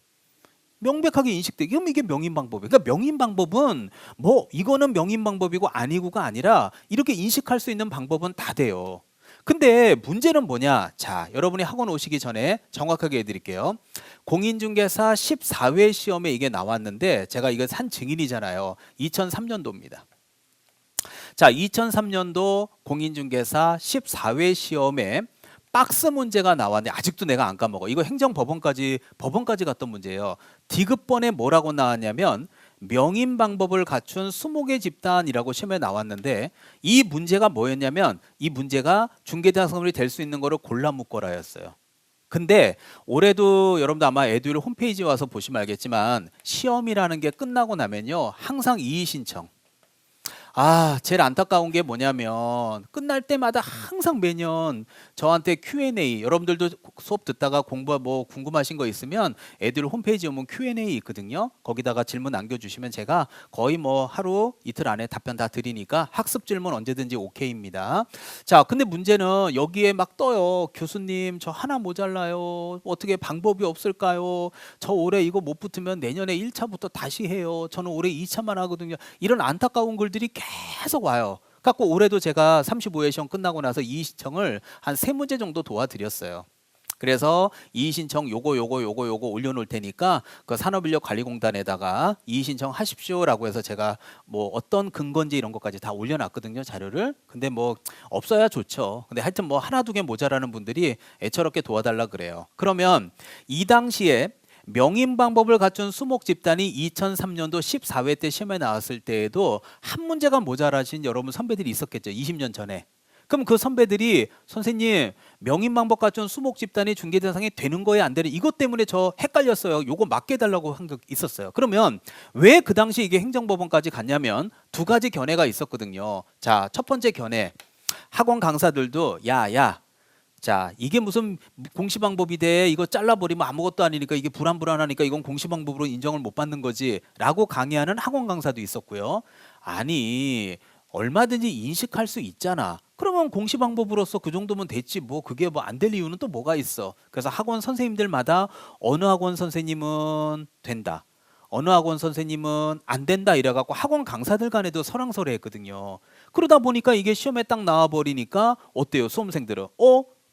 명백하게 인식돼. 그럼 이게 명인 방법이에요. 그러니까 명인 방법은 뭐 이거는 명인 방법이고 아니고가 아니라 이렇게 인식할 수 있는 방법은 다 돼요. 근데 문제는 뭐냐? 자, 여러분이 학원 오시기 전에 정확하게 해드릴게요. 공인중개사 14회 시험에 이게 나왔는데 제가 이거 산 증인이잖아요. 2003년도입니다. 자, 2003년도 공인중개사 14회 시험에 박스 문제가 나왔는데 아직도 내가 안 까먹어. 이거 행정법원까지 갔던 문제예요. 디귿번에 뭐라고 나왔냐면 명인 방법을 갖춘 20개 집단이라고 시험에 나왔는데 이 문제가 뭐였냐면 이 문제가 중개대상물이 될 수 있는 거를 골라 묶어라였어요. 근데 올해도 여러분도 아마 에듀윌 홈페이지에 와서 보시면 알겠지만 시험이라는 게 끝나고 나면요 항상 이의 신청. 아, 제일 안타까운 게 뭐냐면 끝날 때마다 항상 매년 저한테 Q&A, 여러분들도 수업 듣다가 공부 뭐 궁금하신 거 있으면 애들 홈페이지에 오면 Q&A 있거든요. 거기다가 질문 남겨주시면 제가 거의 뭐 하루 이틀 안에 답변 다 드리니까 학습 질문 언제든지 오케이입니다. 자, 근데 문제는 여기에 막 떠요. 교수님 저 하나 모자라요. 어떻게 방법이 없을까요? 저 올해 이거 못 붙으면 내년에 1차부터 다시 해요. 저는 올해 2차만 하거든요. 이런 안타까운 글들이 계속 와요. 갖고 올해도 제가 35회 시험 끝나고 나서 이의 신청을 한 3문제 정도 도와드렸어요. 그래서 이의 신청 요거 올려놓을 테니까 그 산업인력관리공단에다가 이의 신청 하십시오라고 해서 제가 뭐 어떤 근거인지 이런 것까지 다 올려놨거든요, 자료를. 근데 뭐 없어야 좋죠. 근데 하여튼 뭐 하나 두 개 모자라는 분들이 애처롭게 도와달라 그래요. 그러면 이 당시에 명인 방법을 갖춘 수목 집단이 2003년도 14회 때 시험에 나왔을 때에도 한 문제가 모자라신 여러분 선배들이 있었겠죠. 20년 전에. 그럼 그 선배들이 선생님 명인 방법 갖춘 수목 집단이 중개 대상이 되는 거예요, 안 되는? 이것 때문에 저 헷갈렸어요. 요거 맞게 해달라고 한 게 있었어요. 그러면 왜 그 당시 이게 행정법원까지 갔냐면 두 가지 견해가 있었거든요. 자, 첫 번째 견해. 학원 강사들도 야 자, 이게 무슨 공시방법이 돼? 이거 잘라버리면 아무것도 아니니까 이게 불안하니까 이건 공시방법으로 인정을 못 받는 거지 라고 강의하는 학원 강사도 있었고요. 아니, 얼마든지 인식할 수 있잖아. 그러면 공시방법으로서 그 정도면 됐지 뭐 그게 뭐 안 될 이유는 또 뭐가 있어. 그래서 학원 선생님들마다 어느 학원 선생님은 된다, 어느 학원 선생님은 안 된다 이래갖고 학원 강사들 간에도 설왕설래했거든요. 그러다 보니까 이게 시험에 딱 나와버리니까 어때요, 수험생들은?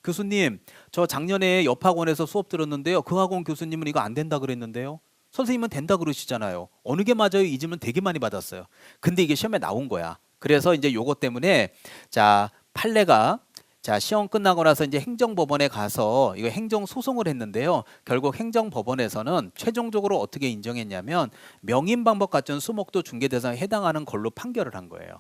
교수님 저 작년에 옆 학원에서 수업 들었는데요, 그 학원 교수님은 이거 안 된다 그랬는데요, 선생님은 된다 그러시잖아요. 어느 게 맞아요? 이 질문 되게 많이 받았어요. 근데 이게 시험에 나온 거야. 그래서 이제 요것 때문에 자 판례가 자 시험 끝나고 나서 이제 행정법원에 가서 이거 행정소송을 했는데요, 결국 행정법원에서는 최종적으로 어떻게 인정했냐면 명인 방법 갖춘 수목도 중개 대상에 해당하는 걸로 판결을 한 거예요.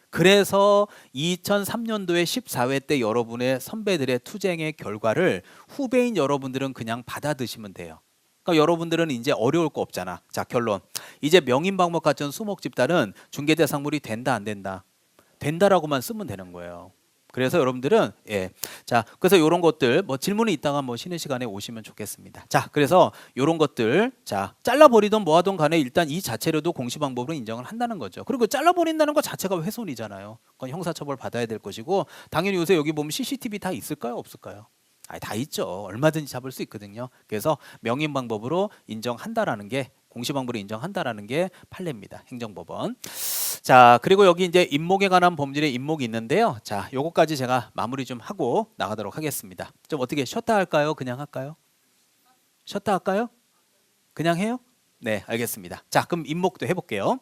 그래서 2003년도에 14회 때 여러분의 선배들의 투쟁의 결과를 후배인 여러분들은 그냥 받아드시면 돼요. 그러니까 여러분들은 이제 어려울 거 없잖아. 자, 결론. 이제 명인 방법 갖춘 수목 집단은 중개 대상물이 된다 안 된다? 된다라고만 쓰면 되는 거예요. 그래서 여러분들은 자, 그래서 이런 것들 뭐 질문이 있다가 뭐 쉬는 시간에 오시면 좋겠습니다. 자, 그래서 이런 것들 자 잘라버리든 뭐하든 간에 일단 이 자체로도 공시방법으로 인정을 한다는 거죠. 그리고 잘라버린다는 것 자체가 훼손이잖아요. 그건 형사처벌 받아야 될 것이고, 당연히 요새 여기 보면 CCTV 다 있을까요, 없을까요? 다 있죠. 얼마든지 잡을 수 있거든요. 그래서 명인 방법으로 인정한다라는 게 공시방법으로 인정한다라는 게 판례입니다. 행정법원. 자, 그리고 여기 이제 임목에 관한 법률의 임목이 있는데요. 자, 요거까지 제가 마무리 좀 하고 나가도록 하겠습니다. 좀 어떻게 쉬었다 할까요? 그냥 할까요? 쉬었다 할까요? 그냥 해요? 네, 알겠습니다. 자, 그럼 임목도 해볼게요.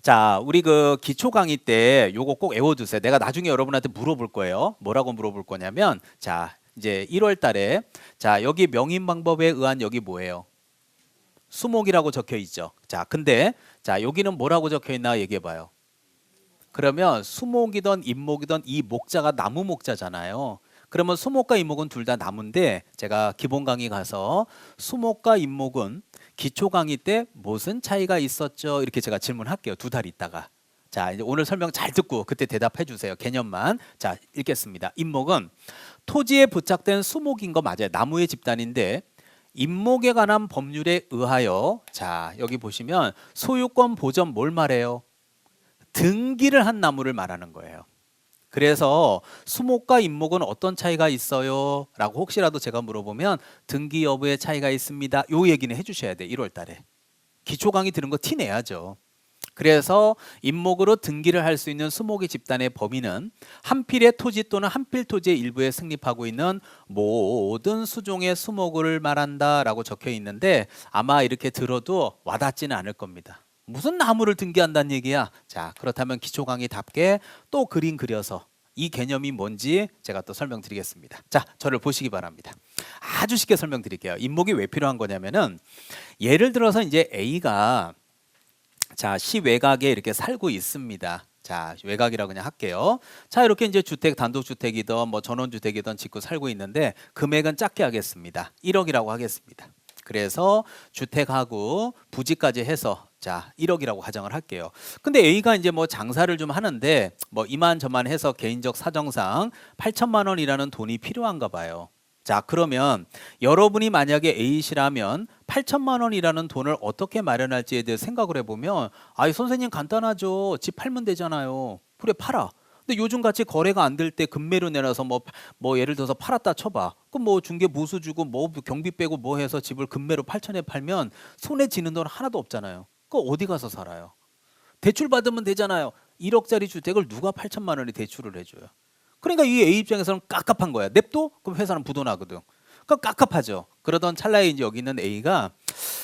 자, 우리 그 기초 강의 때 요거 꼭 외워두세요. 내가 나중에 여러분한테 물어볼 거예요. 뭐라고 물어볼 거냐면, 자, 이제 1월 달에, 자, 여기 명인 방법에 의한 여기 뭐예요? 수목이라고 적혀 있죠. 자, 근데, 자, 여기는 뭐라고 적혀 있나 얘기해 봐요. 그러면 수목이든 임목이든 이 목자가 나무 목자잖아요. 그러면 수목과 임목은 둘 다 나무인데, 제가 기본 강의 가서 수목과 임목은 기초 강의 때 무슨 차이가 있었죠? 이렇게 제가 질문할게요. 2달 있다가. 자, 이제 오늘 설명 잘 듣고 그때 대답해 주세요. 개념만. 자, 읽겠습니다. 임목은 토지에 부착된 수목인 거 맞아요. 나무의 집단인데 임목에 관한 법률에 의하여, 자, 여기 보시면 소유권 보전 뭘 말해요? 등기를 한 나무를 말하는 거예요. 그래서 수목과 임목은 어떤 차이가 있어요? 라고 혹시라도 제가 물어보면 등기 여부의 차이가 있습니다. 요 얘기는 해주셔야 돼. 1월 달에. 기초 강의 들은 거 티 내야죠. 그래서 임목으로 등기를 할 수 있는 수목의 집단의 범위는 한 필의 토지 또는 한 필 토지의 일부에 승립하고 있는 모든 수종의 수목을 말한다라고 적혀 있는데 아마 이렇게 들어도 와닿지는 않을 겁니다. 무슨 나무를 등기한다는 얘기야? 자, 그렇다면 기초 강의답게 또 그림 그려서 이 개념이 뭔지 제가 또 설명드리겠습니다. 자, 저를 보시기 바랍니다. 아주 쉽게 설명드릴게요. 임목이 왜 필요한 거냐면은 예를 들어서 이제 A가 자, 시 외곽에 이렇게 살고 있습니다. 자, 외곽이라고 그냥 할게요. 자, 이렇게 이제 주택, 단독주택이든 뭐 전원주택이든 짓고 살고 있는데 금액은 작게 하겠습니다. 1억이라고 하겠습니다. 그래서 주택하고 부지까지 해서 자 1억이라고 가정을 할게요. 근데 A가 이제 뭐 장사를 좀 하는데 뭐 이만저만 해서 개인적 사정상 8천만 원이라는 돈이 필요한가 봐요. 자, 그러면 여러분이 만약에 A시라면 8천만 원이라는 돈을 어떻게 마련할지에 대해 생각을 해보면 아이 선생님 간단하죠. 집 팔면 되잖아요. 그래 팔아. 근데 요즘 같이 거래가 안 될 때 금매로 내놔서 뭐 예를 들어서 팔았다 쳐봐. 그럼 뭐 중개 보수 주고 뭐 경비 빼고 뭐 해서 집을 금매로 8천에 팔면 손에 쥐는 돈 하나도 없잖아요. 그거 어디 가서 살아요? 대출 받으면 되잖아요. 1억짜리 주택을 누가 8천만 원에 대출을 해줘요? 그러니까 이 A 입장에서는 깝깝한 거야. 냅둬? 그럼 회사는 부도나거든. 그러니까 깝깝하죠. 그러던 찰나에 이제 여기 있는 A가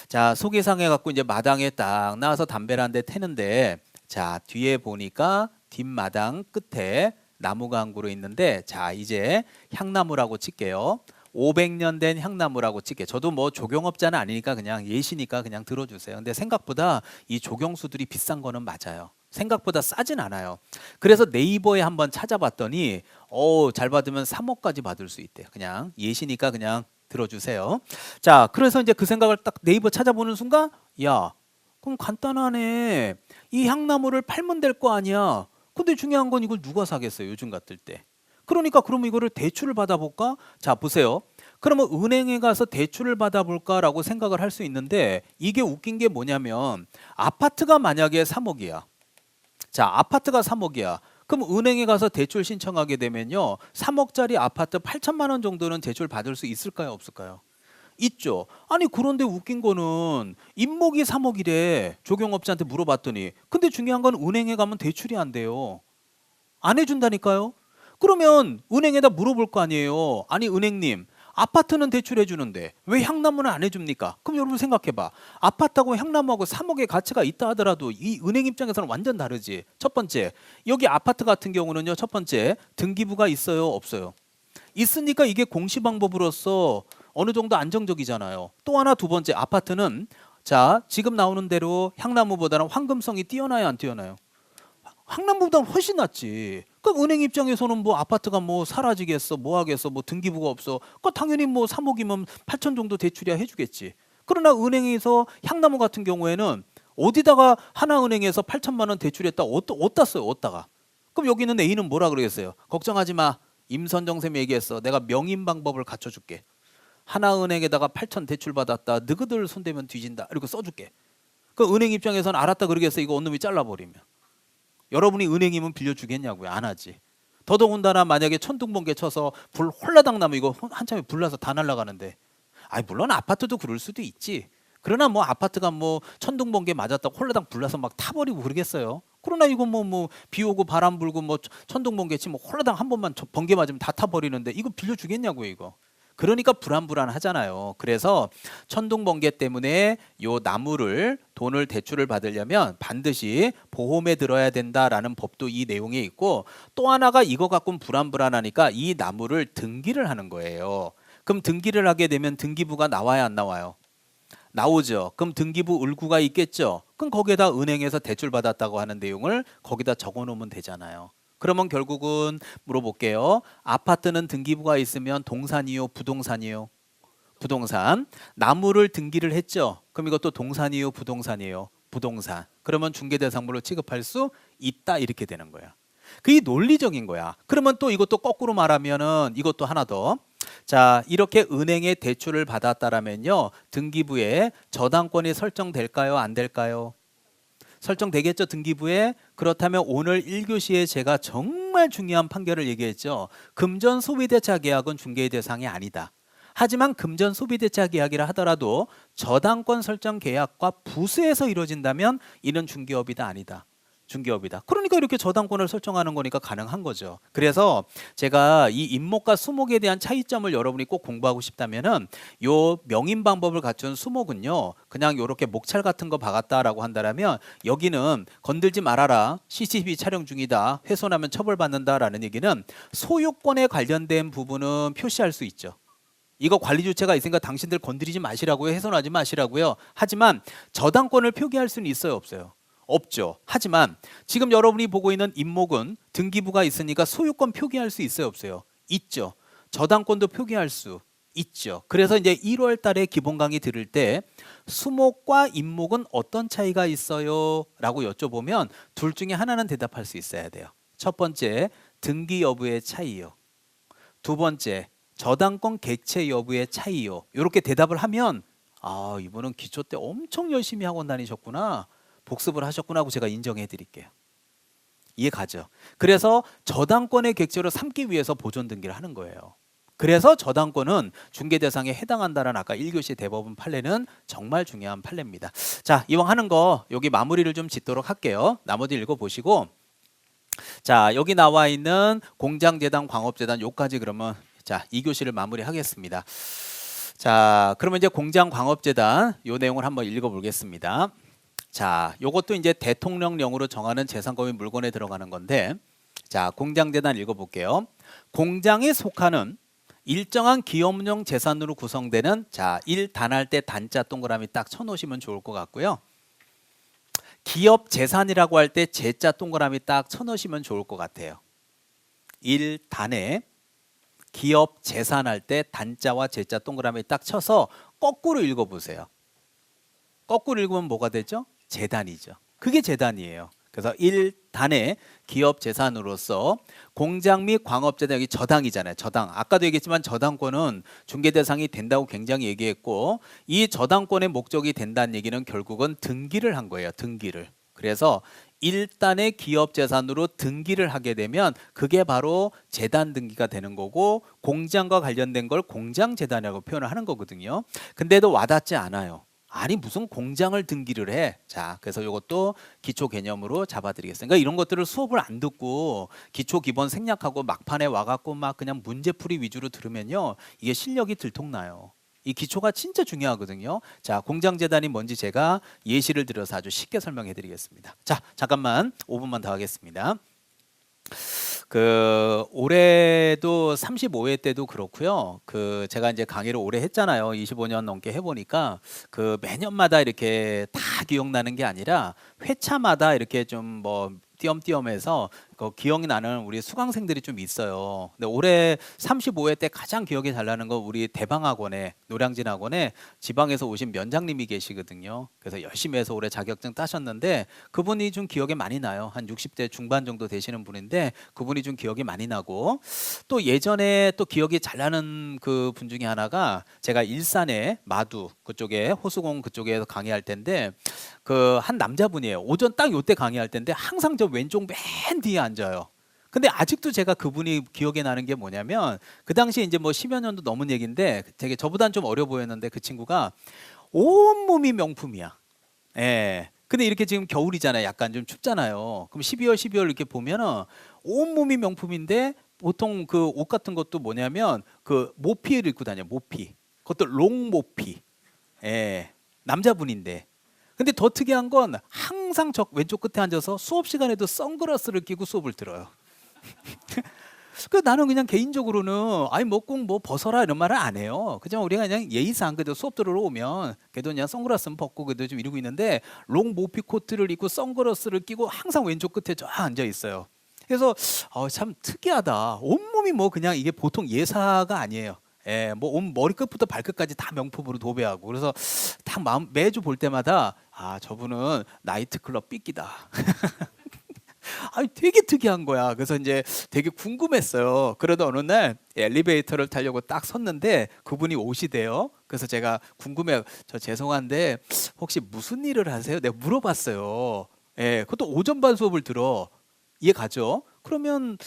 자 속이 상해갖고 이제 마당에 딱 나와서 담배를 한 대 태는데 자 뒤에 보니까 뒷마당 끝에 나무가 한 그루 있는데 자 이제 향나무라고 칠게요. 500년 된 향나무라고 칠게. 저도 뭐 조경업자는 아니니까 그냥 예시니까 그냥 들어주세요. 근데 생각보다 이 조경수들이 비싼 거는 맞아요. 생각보다 싸진 않아요. 그래서 네이버에 한번 찾아봤더니 잘 받으면 3억까지 받을 수 있대요. 그냥 예시니까 그냥 들어주세요. 자, 그래서 이제 그 생각을 딱 네이버 찾아보는 순간 야, 그럼 간단하네. 이 향나무를 팔면 될 거 아니야. 근데 중요한 건 이걸 누가 사겠어요? 요즘 같을 때. 그러니까 그러면 이거를 대출을 받아볼까? 자, 보세요. 그러면 은행에 가서 대출을 받아볼까라고 생각을 할 수 있는데 이게 웃긴 게 뭐냐면 아파트가 만약에 3억이야. 자, 아파트가 3억이야. 그럼 은행에 가서 대출 신청하게 되면요. 3억짜리 아파트 8천만 원 정도는 대출 받을 수 있을까요? 없을까요? 있죠. 아니 그런데 웃긴 거는 임목이 3억이래. 조경업자한테 물어봤더니 근데 중요한 건 은행에 가면 대출이 안 돼요. 안 해준다니까요. 그러면 은행에다 물어볼 거 아니에요. 아니 은행님 아파트는 대출해 주는데 왜 향나무는 안 해줍니까? 그럼 여러분 생각해봐. 아파트하고 향나무하고 3억의 가치가 있다 하더라도 이 은행 입장에서는 완전 다르지. 첫 번째 여기 아파트 같은 경우는요. 첫 번째 등기부가 있어요 없어요? 있으니까 이게 공시방법으로서 어느 정도 안정적이잖아요. 또 하나 두 번째 아파트는 자 지금 나오는 대로 향나무보다는 황금성이 뛰어나요 안 뛰어나요? 향남보다는 훨씬 낫지. 그럼 은행 입장에서는 뭐 아파트가 뭐 사라지겠어, 뭐 하겠어, 뭐 등기부가 없어. 그 당연히 뭐 3억이면 8천 정도 대출이야 해주겠지. 그러나 은행에서 향나무 같은 경우에는 어디다가 하나은행에서 8천만 원 대출했다 어디다 써요? 어디다가? 그럼 여기는 A는 뭐라 그러겠어요? 걱정하지 마. 임선정 쌤이 얘기했어. 내가 명인 방법을 갖춰줄게. 하나은행에다가 8천 대출 받았다. 너희들 손대면 뒤진다. 이렇게 써줄게. 그 은행 입장에서는 알았다 그러겠어. 이거 언놈이 잘라버리면. 여러분이 은행이면 빌려주겠냐고요. 안 하지. 더더군다나 만약에 천둥번개 쳐서 불 홀라당 나면 이거 한참에 불나서 다 날아가는데. 아니 물론 아파트도 그럴 수도 있지. 그러나 뭐 아파트가 뭐 천둥번개 맞았다고 홀라당 불나서 막 타버리고 그러겠어요. 그러나 이거 뭐 비 오고 바람 불고 뭐 천둥번개 치면 홀라당 한 번만 번개 맞으면 다 타버리는데 이거 빌려주겠냐고요 이거. 그러니까 불안불안하잖아요. 그래서 천둥번개 때문에 요 나무를 돈을 대출을 받으려면 반드시 보험에 들어야 된다라는 법도 이 내용에 있고, 또 하나가 이거 갖고는 불안불안하니까 이 나무를 등기를 하는 거예요. 그럼 등기를 하게 되면 등기부가 나와야 안 나와요? 나오죠. 그럼 등기부 을구가 있겠죠. 그럼 거기에다 은행에서 대출 받았다고 하는 내용을 거기다 적어 놓으면 되잖아요. 그러면 결국은 물어볼게요. 아파트는 등기부가 있으면 동산이요, 부동산이요? 부동산. 나무를 등기를 했죠. 그럼 이것도 동산이요, 부동산이에요? 부동산. 그러면 중개대상물로 취급할 수 있다 이렇게 되는 거야. 그게 논리적인 거야. 그러면 또 이것도 거꾸로 말하면은 이것도 하나 더. 자, 이렇게 은행에 대출을 받았다라면요, 등기부에 저당권이 설정될까요, 안 될까요? 설정되겠죠, 등기부에. 그렇다면 오늘 1교시에 제가 정말 중요한 판결을 얘기했죠. 금전 소비대차 계약은 중개의 대상이 아니다. 하지만 금전 소비대차 계약이라 하더라도 저당권 설정 계약과 부수해서 이루어진다면 이는 중개업이다, 아니다? 중개업이다. 그러니까 이렇게 저당권을 설정하는 거니까 가능한 거죠. 그래서 제가 이 임목과 수목에 대한 차이점을 여러분이 꼭 공부하고 싶다면은 요 명인 방법을 갖춘 수목은요, 그냥 요렇게 목찰 같은 거 박았다라고 한다라면 여기는 건들지 말아라, CCTV 촬영 중이다, 훼손하면 처벌받는다라는 얘기는 소유권에 관련된 부분은 표시할 수 있죠. 이거 관리 주체가 있으니까 당신들 건드리지 마시라고요, 훼손하지 마시라고요. 하지만 저당권을 표기할 수는 있어요, 없어요? 없죠. 하지만 지금 여러분이 보고 있는 임목은 등기부가 있으니까 소유권 표기할 수 있어요, 없어요? 있죠. 저당권도 표기할 수 있죠. 그래서 이제 1월 달에 기본 강의 들을 때 수목과 임목은 어떤 차이가 있어요? 라고 여쭤보면 둘 중에 하나는 대답할 수 있어야 돼요. 첫 번째, 등기 여부의 차이요. 두 번째, 저당권 객체 여부의 차이요. 이렇게 대답을 하면 아, 이분은 기초 때 엄청 열심히 학원 다니셨구나, 복습을 하셨구나 하고 제가 인정해 드릴게요. 이해 가죠? 그래서 저당권의 객체로 삼기 위해서 보존 등기를 하는 거예요. 그래서 저당권은 중개 대상에 해당한다는 아까 1교시 대법원 판례는 정말 중요한 판례입니다. 자, 이왕 하는 거 여기 마무리를 좀 짓도록 할게요. 나머지 읽어보시고, 자, 여기 나와 있는 공장재단, 광업재단 요까지 그러면 자 2교시를 마무리하겠습니다. 자, 그러면 이제 공장광업재단 요 내용을 한번 읽어보겠습니다. 자, 요것도 이제 대통령령으로 정하는 재산권 및 물건에 들어가는 건데, 자, 공장재단 읽어볼게요. 공장에 속하는 일정한 기업용 재산으로 구성되는, 자, 1단할 때 단자 동그라미 딱 쳐놓으시면 좋을 것 같고요. 기업 재산이라고 할 때 재자 동그라미 딱 쳐놓으시면 좋을 것 같아요. 1단에 기업 재산할 때 단자와 재자 동그라미 딱 쳐서 거꾸로 읽어보세요. 거꾸로 읽으면 뭐가 되죠? 재단이죠. 그게 재단이에요. 그래서 1단의 기업 재산으로서 공장 및 광업재단, 여기 저당이잖아요. 저당. 아까도 얘기했지만 저당권은 중개 대상이 된다고 굉장히 얘기했고, 이 저당권의 목적이 된다는 얘기는 결국은 등기를 한 거예요. 등기를. 그래서 1단의 기업 재산으로 등기를 하게 되면 그게 바로 재단 등기가 되는 거고, 공장과 관련된 걸 공장재단이라고 표현을 하는 거거든요. 근데도 와닿지 않아요. 아니 무슨 공장을 등기를 해. 자, 그래서 이것도 기초 개념으로 잡아드리겠습니다. 그러니까 이런 것들을 수업을 안 듣고 기초 기본 생략하고 막판에 와갖고 막 그냥 문제풀이 위주로 들으면요, 이게 실력이 들통나요. 이 기초가 진짜 중요하거든요. 자, 공장재단이 뭔지 제가 예시를 들어서 아주 쉽게 설명해 드리겠습니다. 자, 잠깐만 5분만 더 하겠습니다. 그 올해도 35회 때도 그렇고요. 그 제가 이제 강의를 오래 했잖아요. 25년 넘게 해보니까 그 매년마다 이렇게 다 기억나는 게 아니라 회차마다 이렇게 좀 뭐 띄엄띄엄해서 그 기억이 나는 우리 수강생들이 좀 있어요. 근데 올해 35회 때 가장 기억이 잘 나는 거 우리 대방학원에, 노량진 학원에 지방에서 오신 면장님이 계시거든요. 그래서 열심히 해서 올해 자격증 따셨는데 그분이 좀 기억에 많이 나요. 한 60대 중반 정도 되시는 분인데 그분이 좀 기억이 많이 나고, 또 예전에 또 기억이 잘 나는 그 분 중에 하나가 제가 일산에 마두 그쪽에 호수공 그쪽에서 강의할 텐데 그 한 남자분이에요. 오전 딱 요때 강의할 텐데 항상 저 왼쪽 맨 뒤에 앉아요. 근데 아직도 제가 그분이 기억에 나는 게 뭐냐면 그 당시 이제 뭐 10여 년도 넘은 얘기인데 되게 저보단 좀 어려 보였는데 그 친구가 온몸이 명품이야. 예. 근데 이렇게 지금 겨울이잖아요. 약간 좀 춥잖아요. 그럼 12월, 12월 이렇게 보면은 온몸이 명품인데 보통 그 옷 같은 것도 뭐냐면 그 모피를 입고 다녀요. 모피. 그것도 롱 모피. 예. 남자분인데. 근데 더 특이한 건 항상 저 왼쪽 끝에 앉아서 수업 시간에도 선글라스를 끼고 수업을 들어요. 그 나는 그냥 개인적으로는 아니 뭐 꼭 뭐 벗어라 이런 말을 안 해요. 그냥 우리가 그냥 예의상 그래도 수업 들으러 오면 그래도 그냥 선글라스는 벗고 그래도 좀 이러고 있는데 롱 모피 코트를 입고 선글라스를 끼고 항상 왼쪽 끝에 쫙 앉아 있어요. 그래서 참 특이하다. 온몸이 뭐 그냥 이게 보통 예사가 아니에요. 예, 뭐 온 머리끝부터 발끝까지 다 명품으로 도배하고 그래서 딱 매주 볼 때마다 아 저분은 나이트클럽 삐끼다. 아니 되게 특이한 거야. 그래서 이제 되게 궁금했어요. 그러다 어느 날 엘리베이터를 타려고 딱 섰는데 그분이 오시대요. 그래서 제가 궁금해요. 저 죄송한데 혹시 무슨 일을 하세요? 내가 물어봤어요. 예, 그것도 오전 반 수업을 들어. 이해 가죠? 그러면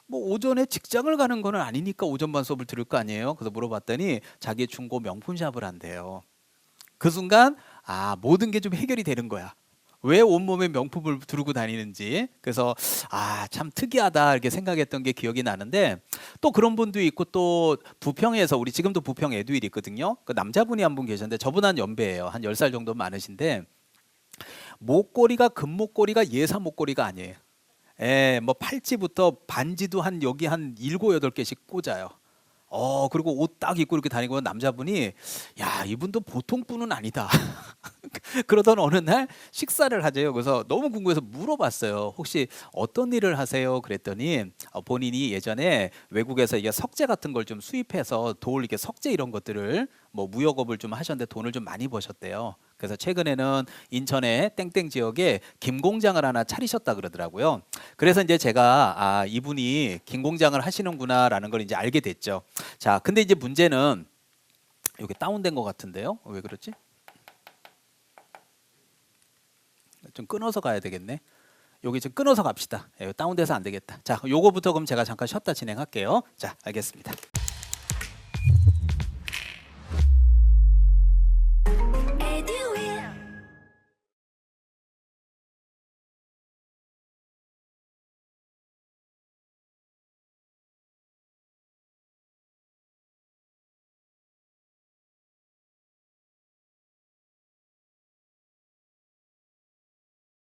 뭐 오전에 직장을 가는 거는 아니니까 오전 반 수업을 들을 거 아니에요? 그래서 물어봤더니 자기 중고 명품샵을 한대요. 그 순간 아 모든 게 좀 해결이 되는 거야. 왜 온몸에 명품을 두르고 다니는지. 그래서 아 참 특이하다 이렇게 생각했던 게 기억이 나는데 또 그런 분도 있고 또 부평에서 우리 지금도 부평 에듀윌 있거든요. 그 남자분이 한 분 계셨는데 저보다 한 연배예요. 한 10살 정도 많으신데 목걸이가 금목걸이가 예사 목걸이가 아니에요. 예, 뭐 팔찌부터 반지도 한 여기 한 7, 8개씩 꽂아요. 그리고 옷 딱 입고 이렇게 다니고 남자분이 야, 이분도 보통 분은 아니다. 그러던 어느 날 식사를 하재요. 그래서 너무 궁금해서 물어봤어요. 혹시 어떤 일을 하세요? 그랬더니 본인이 예전에 외국에서 이게 석재 같은 걸 좀 수입해서 돌 이게 석재 이런 것들을 뭐 무역업을 좀 하셨는데 돈을 좀 많이 버셨대요. 그래서 최근에는 인천의 땡땡 지역에 김공장을 하나 차리셨다 그러더라고요. 그래서 이제 제가 아 이분이 김공장을 하시는구나라는 걸 이제 알게 됐죠. 자, 근데 이제 문제는 이게 다운된 것 같은데요. 왜 그렇지? 좀 끊어서 가야 되겠네. 여기 좀 끊어서 갑시다. 다운돼서 안 되겠다. 자, 요거부터 그럼 제가 잠깐 쉬었다 진행할게요. 자, 알겠습니다.